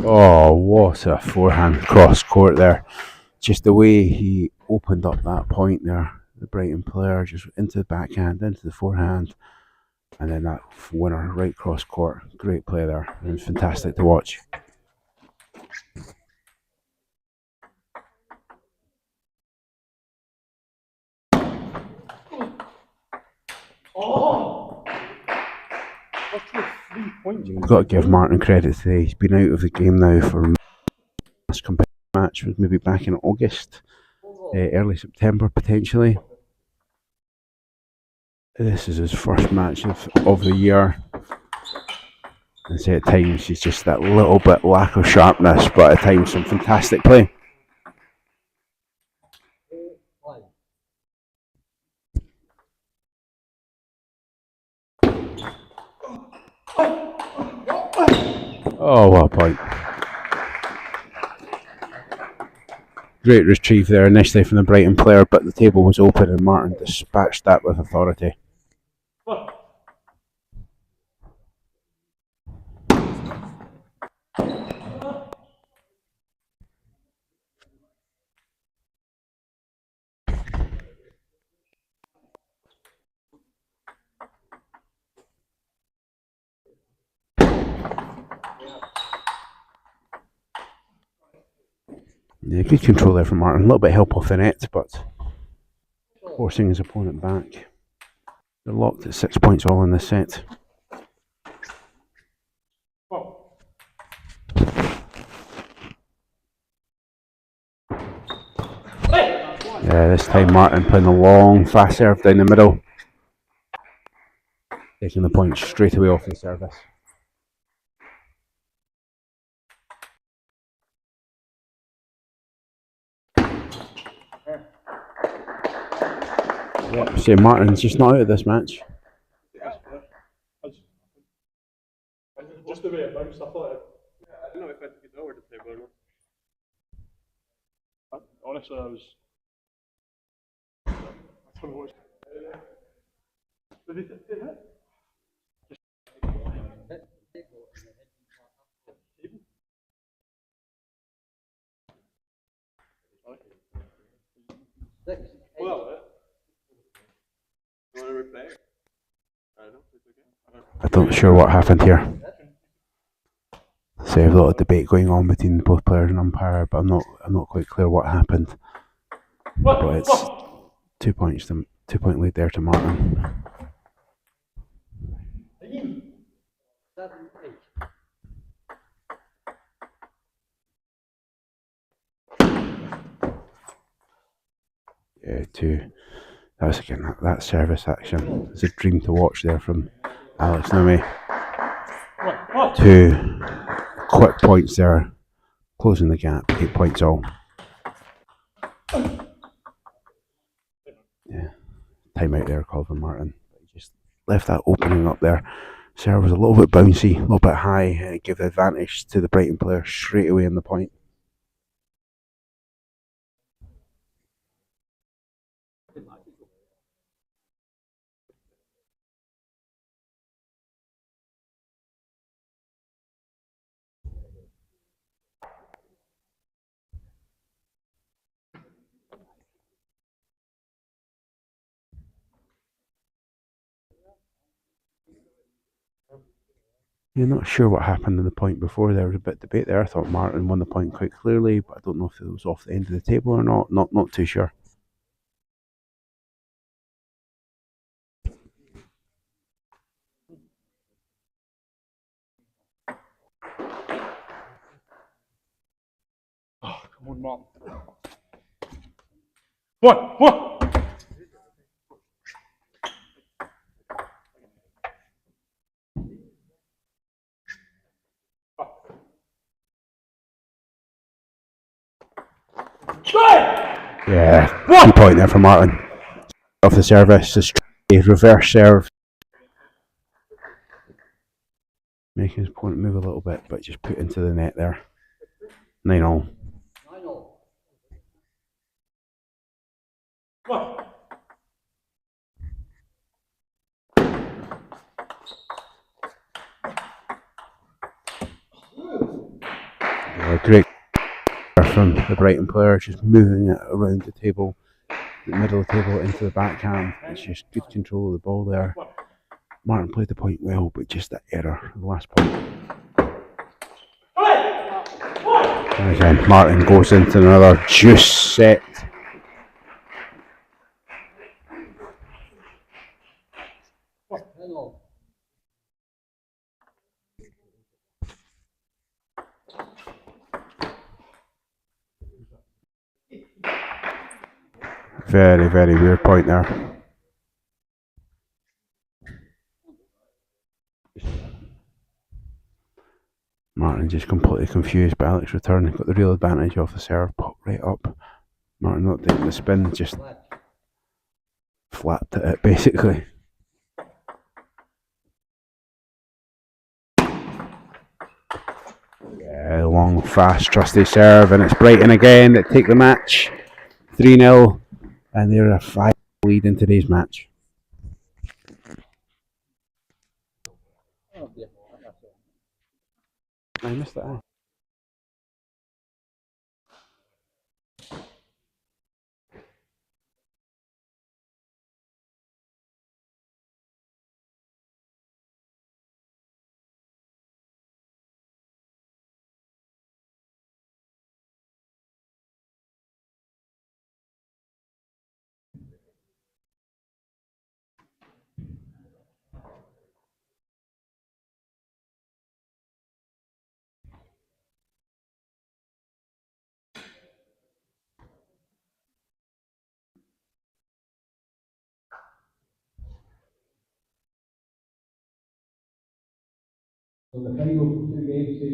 Oh, what a forehand cross court there. Just the way he opened up that point there, the Brighton player, just into the backhand, into the forehand, and then that winner right cross court. Great play there. It was fantastic to watch. You've got to give Martin credit today. He's been out of the game now for last competitive match was maybe back in August, early September potentially. This is his first match of the year. And say at times he's just that little bit lack of sharpness, but at times some fantastic play. Oh, what a point. Great retrieve there initially from the Brighton player, but the table was open and Martin dispatched that with authority. Yeah, good control there from Martin. A little bit of help off the net, but forcing his opponent back. They're locked at 6 points all in this set. Yeah, this time Martin playing a long, fast serve down the middle. Taking the point straight away off the service. Yep, so Martin's just not out of this match. Just the way it bounced, I thought I didn't know if I took it over the table or not. Honestly, I don't know what. Did he hit? Well, you want to replay? I don't know. It's okay. I'm not sure what happened here. So a lot of debate going on between both players and umpire, but I'm not quite clear what happened. But it's 2 points, 2 point lead there to Martin. Yeah, that was again that service action. It's a dream to watch there from Alex Naumi. 2 quick points there, closing the gap, 8 points all. Yeah, timeout there called for Martin. He just left that opening up there. Serve was a little bit bouncy, a little bit high, and it gave the advantage to the Brighton player straight away in the point. You're not sure what happened in the point before. There was a bit of debate there. I thought Martin won the point quite clearly, but I don't know if it was off the end of the table or not. Not too sure. Oh, come on, Martin. What? Yeah, key point there for Martin. Off the service, just a reverse serve. Making his opponent move a little bit, but just put into the net there. 9-all. 9-0. Great from the Brighton player, just moving it around the table, the middle of the table into the backhand. It's just good control of the ball there. Martin played the point well, but just that error, the last point. And again, Martin goes into another juice set. Very, very weird point there. Martin just completely confused, but Alex return got the real advantage off the serve, popped right up. Martin not taking the spin, just flapped at it basically. Yeah, long, fast, trusty serve, and it's Brighton again that take the match. 3-0, and they're a 5 lead in today's match. I missed that. So the final 2 games to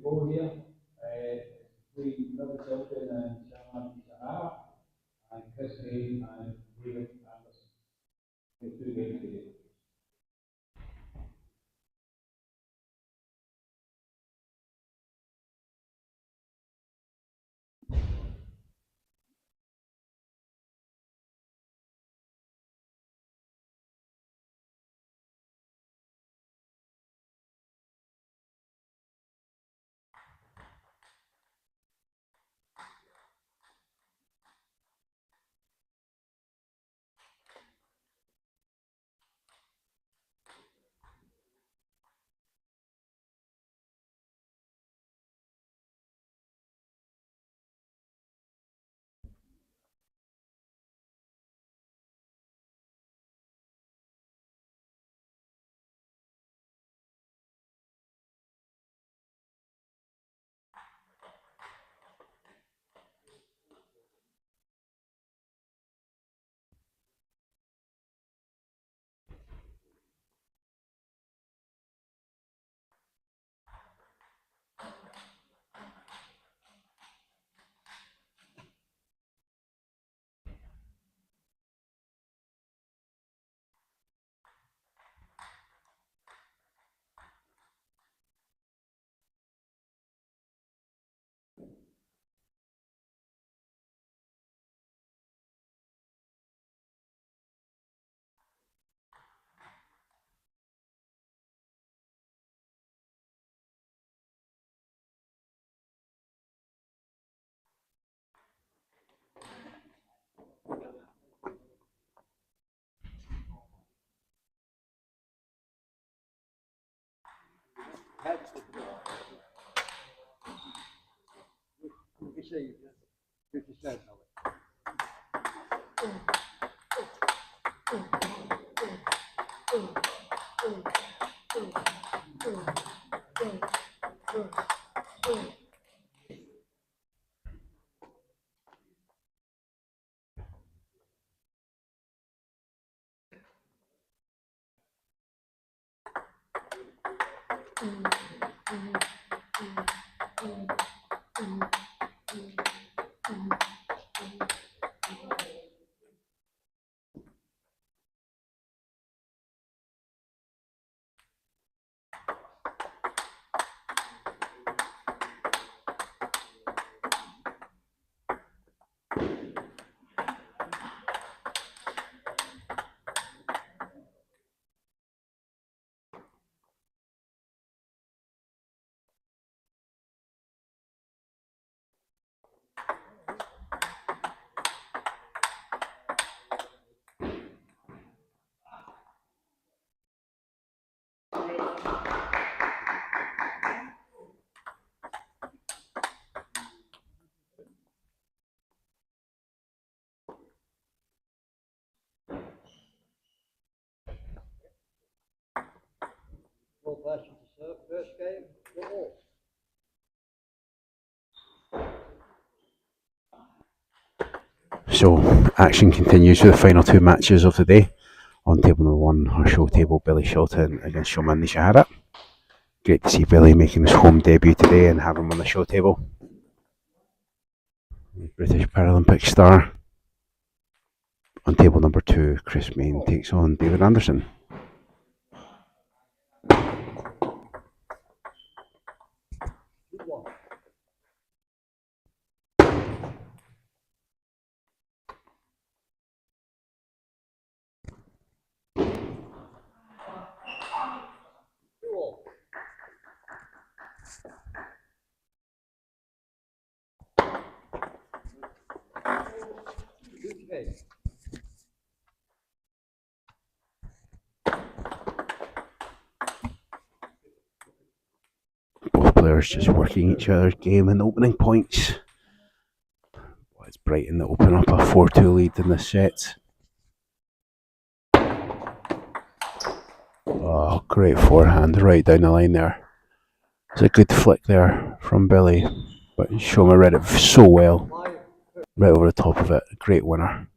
go here, between Shilton and Shona Nishihara, and Chris Hay and David Andersson. The 2 games today. First game, go all. So, action continues for the final two matches of the day. On table number one, our show table, Billy Shilton against Shona Nishihara. Great to see Billy making his home debut today and have him on the show table. British Paralympic star. On table number two, Chris Main takes on David Andersson. Both players just working each other's game in the opening points. Well, it's Brighton that open up a 4-2 lead in this set. Oh, great forehand right down the line there. It's a good flick there from Billy, but Shoma read it so well. Right over the top of it. Great winner.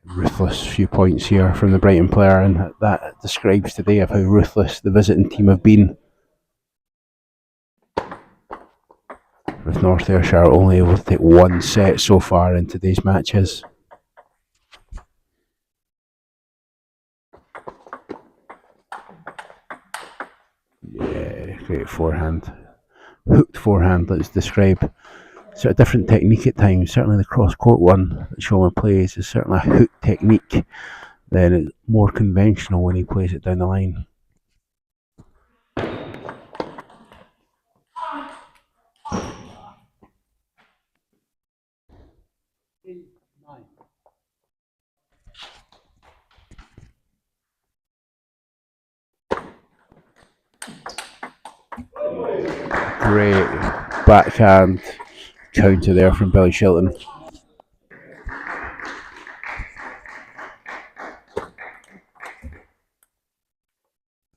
Ruthless few points here from the Brighton player, and that describes today of how ruthless the visiting team have been. With North Ayrshire only able to take one set so far in today's matches. Yeah, great forehand. Hooked forehand, let's describe. Sort of different technique at times. Certainly the cross-court one that Shoma plays is certainly a hook technique. Then it's more conventional when he plays it down the line. Great backhand counter there from Billy Shilton.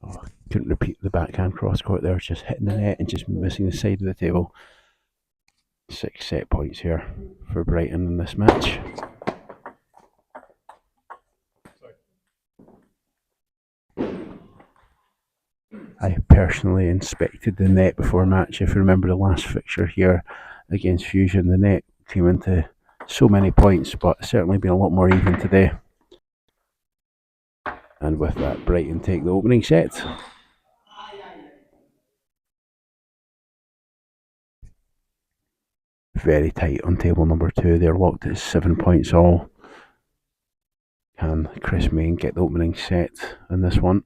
Oh, couldn't repeat the backhand cross court there, just hitting the net and just missing the side of the table. 6 set points here for Brighton in this match. I personally inspected the net before match. If you remember the last fixture here against Fusion, the net came into so many points, but certainly been a lot more even today. And with that, Brighton take the opening set. Very tight on table number two. They're locked at 7 points all. Can Chris Main get the opening set in this one?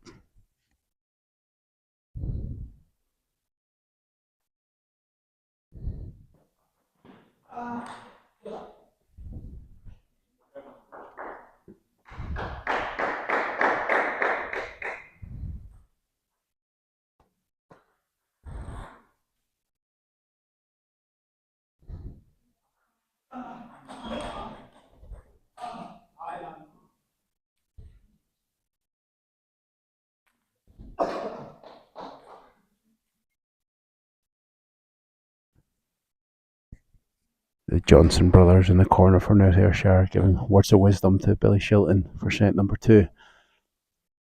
The Johnson brothers in the corner for North Ayrshire giving words of wisdom to Billy Shilton for set number two.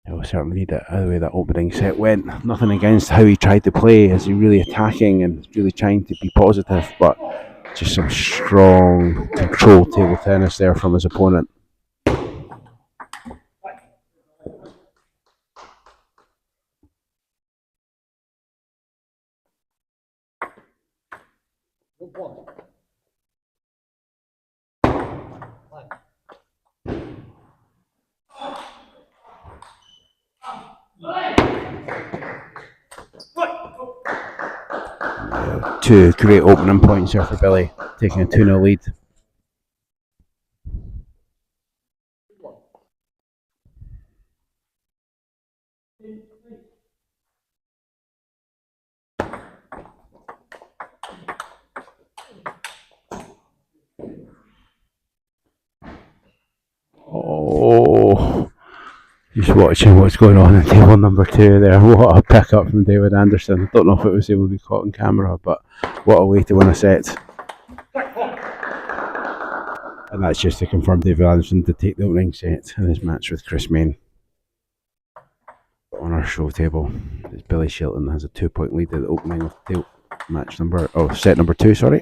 He'll certainly need it the way that opening set went. Nothing against how he tried to play, as he really attacking and really trying to be positive, but just some strong controlled table tennis there from his opponent. Two great opening points here for Billy, taking a 2-0 lead. Just watching what's going on in table number 2 there. What a pick up from David Andersson. I don't know if it was able to be caught on camera, but what a way to win a set. And that's just to confirm David Andersson to take the opening set in his match with Chris Main. On our show table, it's Billy Shilton has a 2-point lead at the opening of set number 2, sorry.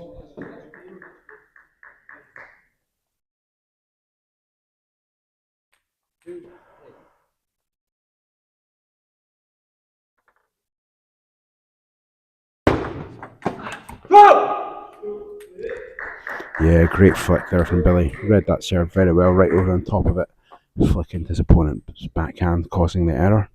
Yeah, great flick there from Billy. Read that serve very well, right over on top of it, flicking his opponent's backhand, causing the error.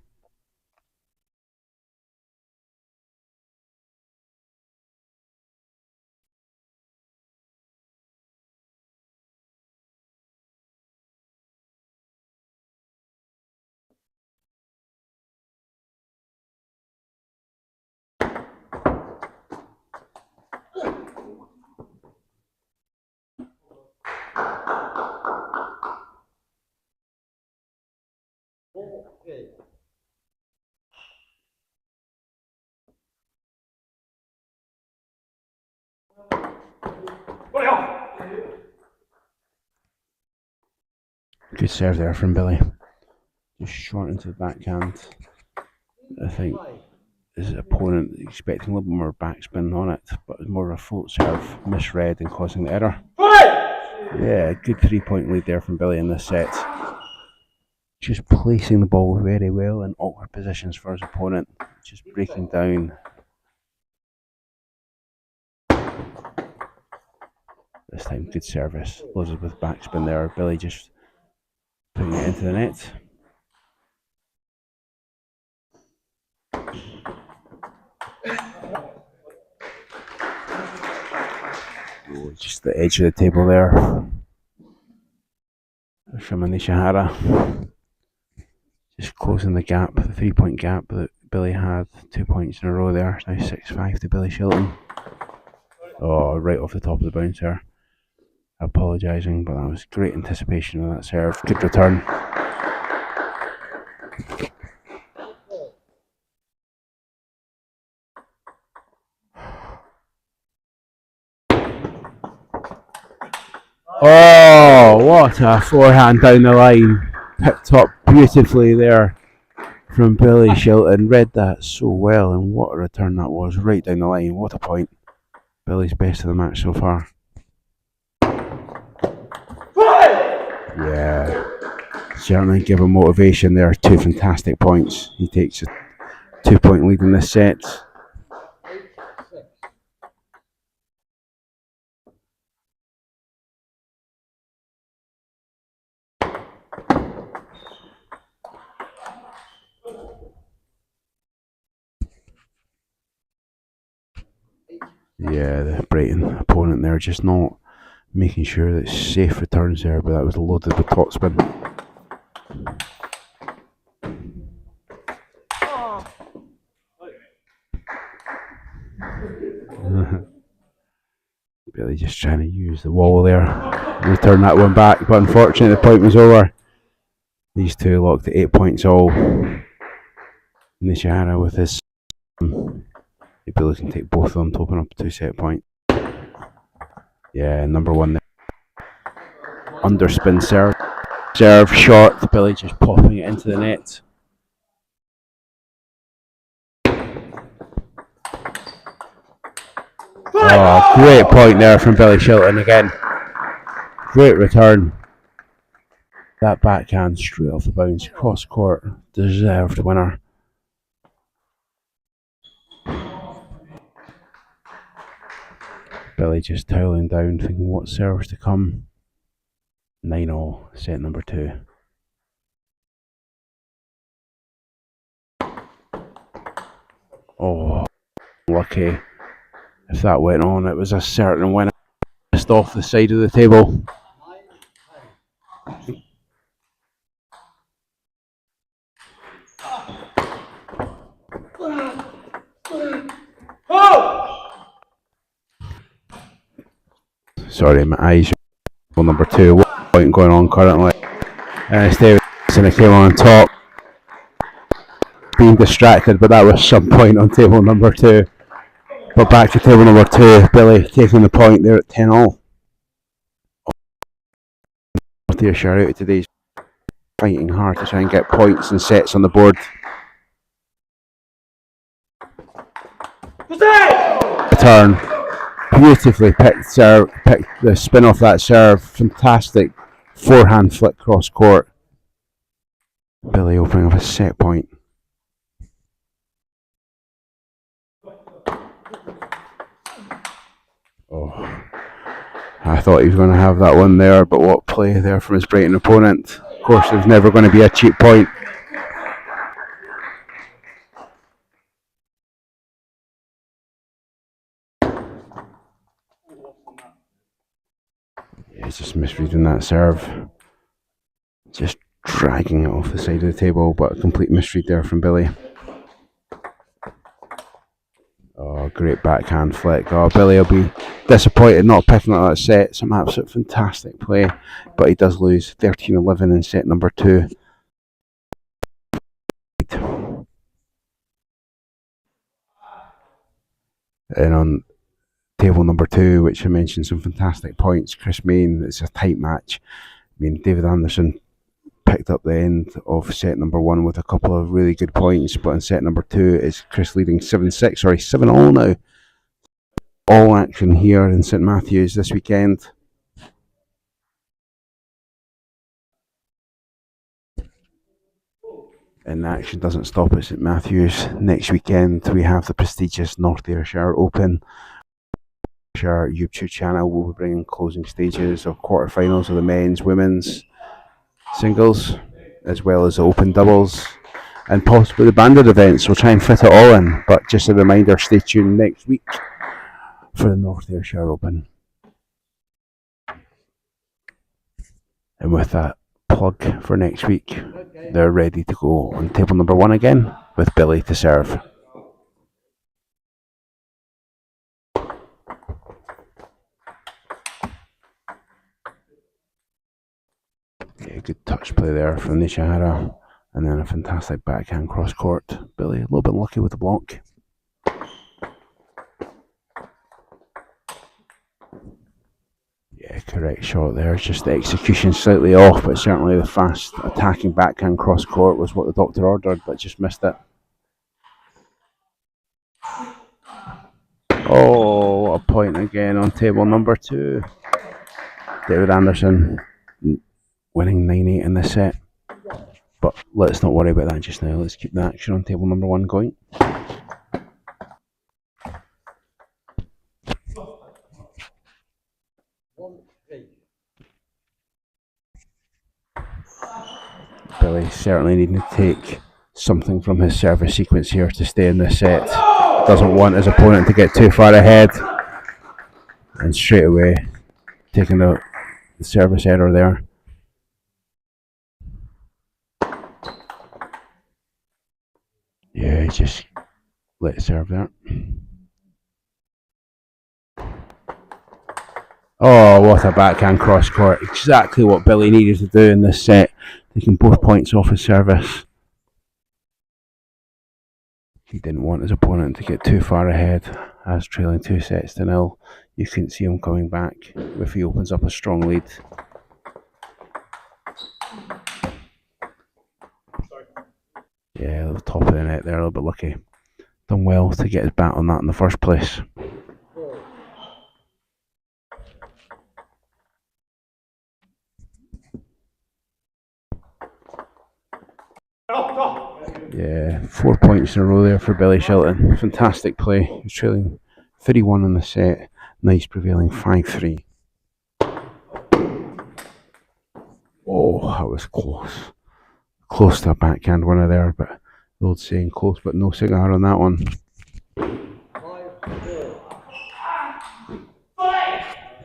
Okay. Good serve there from Billy. Just short into the backhand. I think his opponent expecting a little bit more backspin on it, but it was more of a float serve, misread and causing the error. Yeah, good 3-point lead there from Billy in this set. Just placing the ball very well in awkward positions for his opponent. Just breaking down. This time, good service. Loaded with backspin there. Billy just putting it into the net. Oh, just the edge of the table there. From Nishihara. Just closing the gap, the 3-point gap that Billy had. 2 points in a row there. Now 6-5 to Billy Shilton. Oh, right off the top of the bouncer. Apologising, but that was great anticipation of that serve. Good return. Oh, what a forehand down the line. Picked up beautifully there from Billy Shilton. Read that so well, and what a return that was, right down the line. What a point. Billy's best of the match so far. Yeah, certainly give him motivation there. 2 fantastic points. He takes a 2-point lead in this set. Yeah, the Brighton opponent there just not making sure that safe returns there, but that was loaded with topspin. Billy just trying to use the wall there, return that one back, but unfortunately the point was over. These two locked at 8 points all. Nishihara with his Billy can take both of them to open up a 2-set point. Yeah, number 1 there. Underspin serve. Serve short, Billy just popping it into the net. Oh, great point there from Billy Shilton again. Great return. That backhand straight off the bounce, cross court, deserved winner. Billy just toweling down, thinking what serves to come. 9-all, set number 2. Oh, lucky. If that went on, it was a certain winner. Just off the side of the table. Sorry, my eyes are number 2. 1 point going on currently. Davidson came on top. being distracted, but that was some point on table number 2. But back to table number 2, Billy taking the point there at 10-all. Ayrshire out of today's fighting hard to try and get points and sets on the board. Return. Beautifully picked serve, picked the spin off that serve. Fantastic forehand flick cross court. Billy opening up a set point. Oh, I thought he was going to have that one there, but what play there from his Brighton opponent. Of course, there's never going to be a cheap point. Yeah, he's just misreading that serve. Just dragging it off the side of the table, but a complete misread there from Billy. Oh, great backhand flick. Oh, Billy will be disappointed not picking up that set. Some absolute fantastic play, but he does lose 13-11 in set number 2. And on table number 2, which I mentioned some fantastic points, Chris Main, it's a tight match. I mean, David Andersson picked up the end of set number 1 with a couple of really good points, but in set number 2 is Chris leading 7-all now. All action here in St Matthews this weekend. And action doesn't stop at St Matthews. Next weekend we have the prestigious North Ayrshire Open. Our YouTube channel will be bringing closing stages of quarterfinals of the men's, women's singles, as well as the open doubles, and possibly the banded events. We'll try and fit it all in, but just a reminder, stay tuned next week for the North Ayrshire Open. And with that plug for next week, they're ready to go on table number 1 again with Billy to serve. Yeah, good touch play there from Nishihara, and then a fantastic backhand cross court. Billy a little bit lucky with the block. Yeah, correct shot there. Just the execution slightly off, but certainly the fast attacking backhand cross court was what the doctor ordered, but just missed it. Oh, what a point again on table number 2. David Andersson winning 9-8 in this set. But let's not worry about that just now. Let's keep the action on table number 1 going. Billy certainly needing to take something from his service sequence here to stay in this set. Doesn't want his opponent to get too far ahead. And straight away taking the service error there. Yeah, just let it serve there. Oh, what a backhand cross court. Exactly what Billy needed to do in this set. Taking both points off his service. He didn't want his opponent to get too far ahead. As trailing 2-0, you couldn't see him coming back if he opens up a strong lead. Yeah, the top of the net there, a little bit lucky. Done well to get his bat on that in the first place. Yeah, 4 points in a row there for Billy Shilton. Fantastic play. He was trailing 31 in the set. Nice prevailing 5-3. Oh, that was close. Close to a backhand winner there, but the old saying, close but no cigar on that one.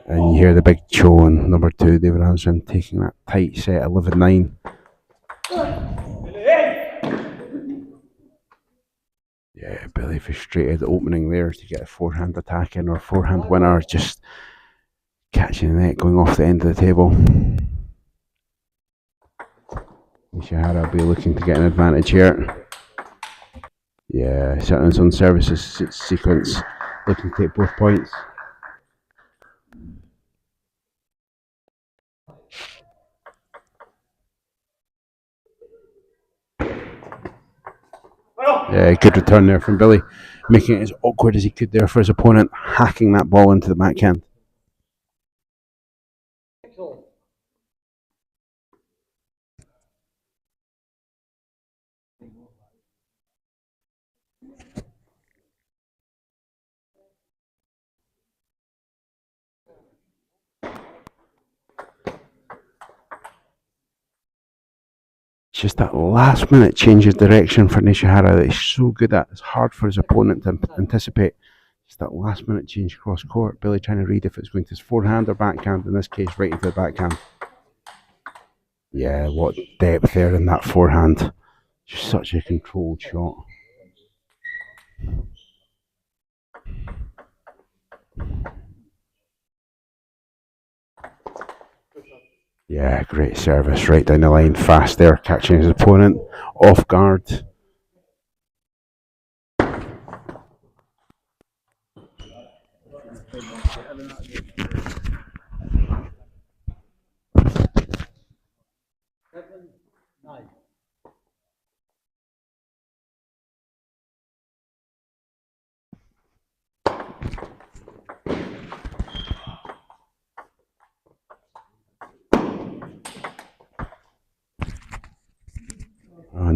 And you hear the big chow on number 2, David Andersson, taking that tight set, 11-9. Yeah, Billy frustrated opening there to get a forehand attack in, or forehand winner, just catching the net going off the end of the table. Nishihara will be looking to get an advantage here. Yeah, Shilton's on services sequence, looking to take both points. Yeah, good return there from Billy, making it as awkward as he could there for his opponent, hacking that ball into the backhand. Just that last minute change of direction for Nishihara that he's so good at. It's hard for his opponent to anticipate. Just that last minute change cross court. Billy trying to read if it's going to his forehand or backhand. In this case, right into the backhand. Yeah, what depth there in that forehand. Just such a controlled shot. Yeah, great service right down the line, fast there, catching his opponent off guard.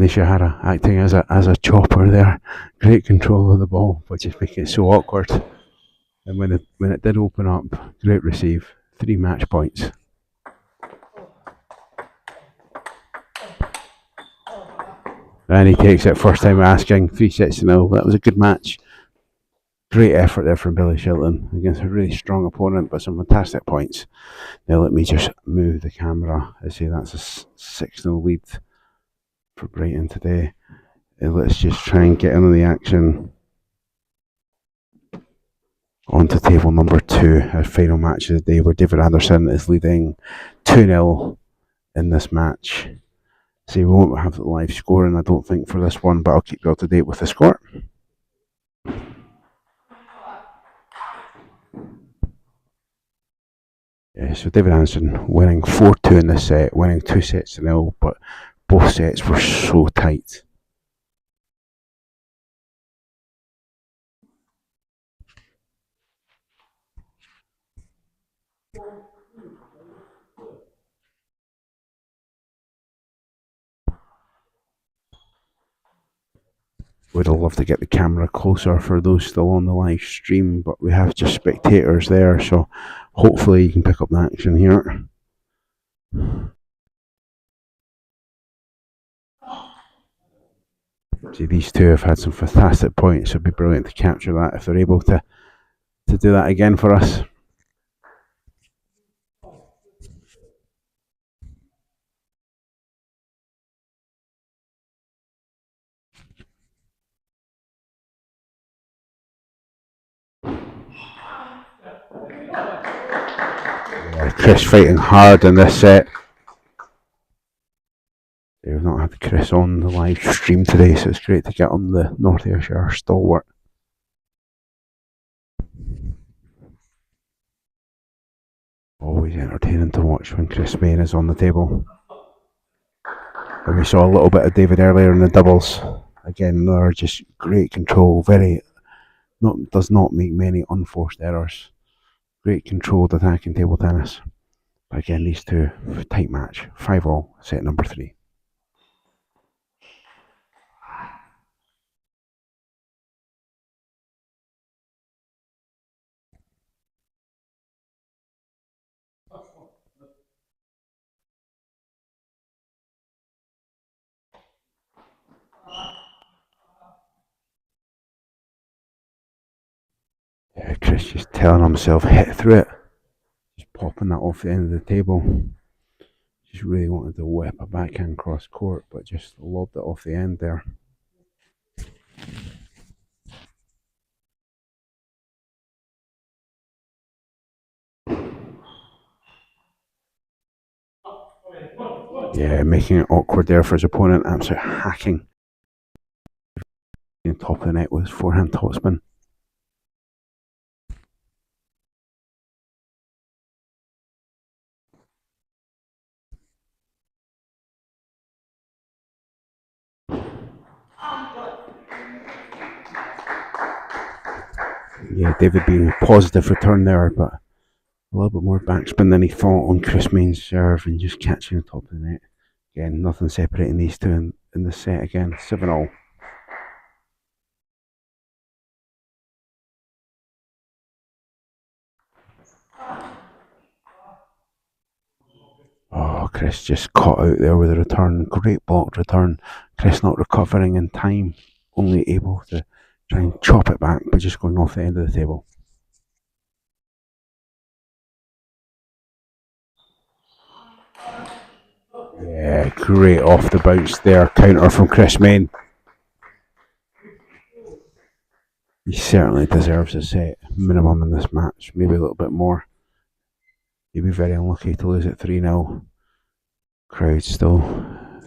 Nishihara acting as a chopper there, great control of the ball, but just making it so awkward. And when it did open up, great receive, 3 match points. And he takes it first time asking, 3-6-0. That was a good match. Great effort there from Billy Shilton against a really strong opponent, but some fantastic points. Now let me just move the camera. I say that's a 6-0 lead for Brighton today. Let's just try and get into the action. On to table number 2, our final match of the day, where David Andersson is leading 2-0 in this match. So we won't have the live scoring, I don't think, for this one, but I'll keep you up to date with the score. Yeah, so David Andersson winning 4-2 in this set, winning 2-0, but both sets were so tight. Would have loved to get the camera closer for those still on the live stream, but we have just spectators there, so hopefully you can pick up the action here. See, these two have had some fantastic points. It'd be brilliant to capture that if they're able to do that again for us. Chris fighting hard in this set. We've not had Chris on the live stream today, so it's great to get on the North Ayrshire stalwart. Always entertaining to watch when Chris Main is on the table. And we saw a little bit of David earlier in the doubles. Again, another just great control, does not make many unforced errors. Great controlled attacking table tennis. But again, these two, tight match, 5-all, set number 3. Yeah, Chris just telling himself, hit through it. Just popping that off the end of the table. Just really wanted to whip a backhand cross court, but just lobbed it off the end there. Yeah, making it awkward there for his opponent, absolute hacking. In top of the net with forehand topspin. Yeah, David being a positive return there, but a little bit more backspin than he thought on Chris Main's serve and just catching the top of the net. Again, nothing separating these two in the set again, 7-all. Oh, Chris just caught out there with a return. Great blocked return. Chris not recovering in time, only able to try and chop it back, but just going off the end of the table. Yeah, great off the bounce there. Counter from Chris Main. He certainly deserves a set minimum in this match, maybe a little bit more. He'd be very unlucky to lose at 3-0. Crowd still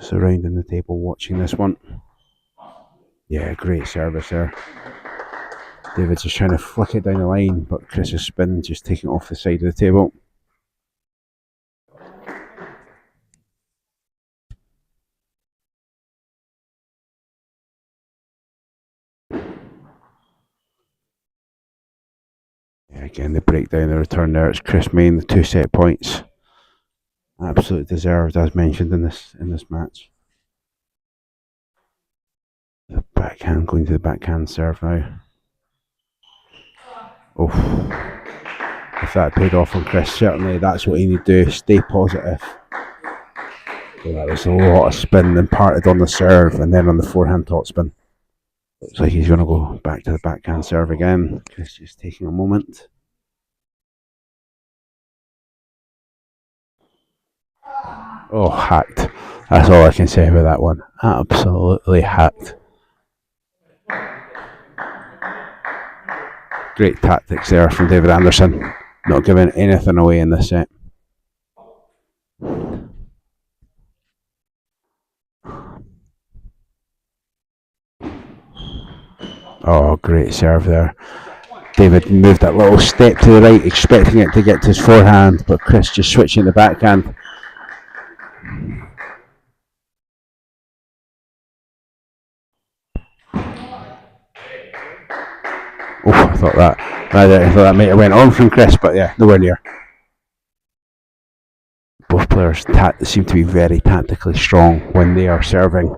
surrounding the table watching this one. Yeah, great service there. David's just trying to flick it down the line, but Chris's spin just taking it off the side of the table. Yeah, again, the breakdown, the return there. It's Chris Main, the 2 set points. Absolutely deserved, as mentioned in this match. The backhand going to the backhand serve now. Oh, if that paid off on Chris, certainly that's what he needed to do. Stay positive. So that was a lot of spin imparted on the serve and then on the forehand topspin. Looks like he's going to go back to the backhand serve again. Chris just taking a moment. Oh, hacked. That's all I can say about that one. Absolutely hacked. Great tactics there from David Andersson. Not giving anything away in this set. Oh, great serve there. David moved that little step to the right, expecting it to get to his forehand, but Chris just switching the backhand. Oh, I thought that might have went on from Chris, but yeah, nowhere near. Both players seem to be very tactically strong when they are serving.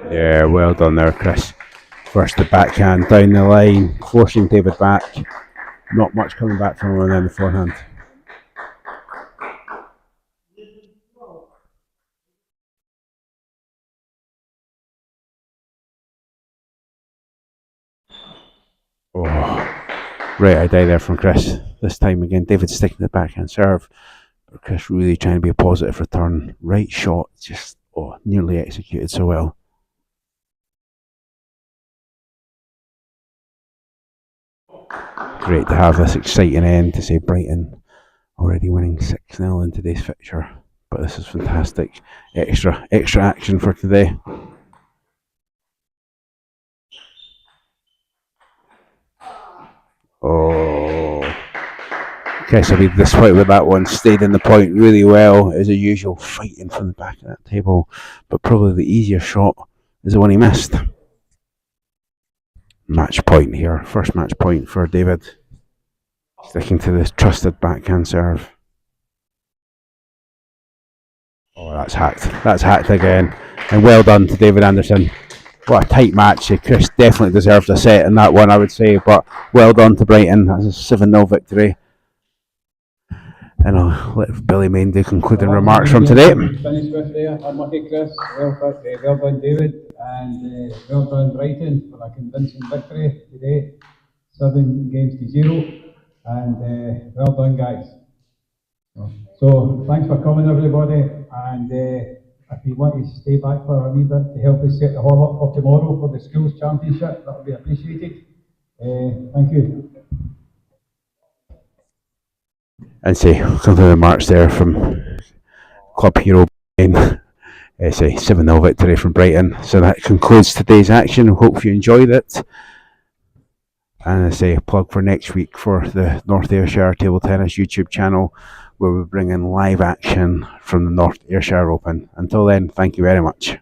Yeah, well done there, Chris. First the backhand down the line, forcing David back. Not much coming back from him, and then the forehand. Oh, right idea there from Chris. This time again, David sticking the backhand serve, but Chris really trying to be a positive return. Right shot, just nearly executed so well. Great to have this exciting end to say Brighton already winning 6-0 in today's fixture. But this is fantastic. Extra action for today. Oh, Chris, I mean, despite with that one, stayed in the point really well as usual, fighting from the back of that table. But probably the easier shot is the one he missed. Match point here. First match point for David. Sticking to this trusted backhand serve. Oh, that's hacked. That's hacked again. And well done to David Andersson. What a tight match. Chris definitely deserves a set in that one, I would say. But well done to Brighton. That's a 7-0 victory. And I'll let Billy Main do concluding remarks from today. Finish with there. Unlucky, Chris. Well done, David. And well done, Brighton, for a convincing victory today. 7 games to 0. And well done, guys. So thanks for coming, everybody. And if you want to stay back for a wee bit to help us set the hall up for tomorrow for the schools championship, that would be appreciated. Thank you. And say something of the march there from club hero Brighton. It's a 7-0 victory from Brighton. So that concludes today's action. Hope you enjoyed it. And I say a plug for next week for the North Ayrshire Table Tennis YouTube channel, where we bring in live action from the North Ayrshire Open. Until then, thank you very much.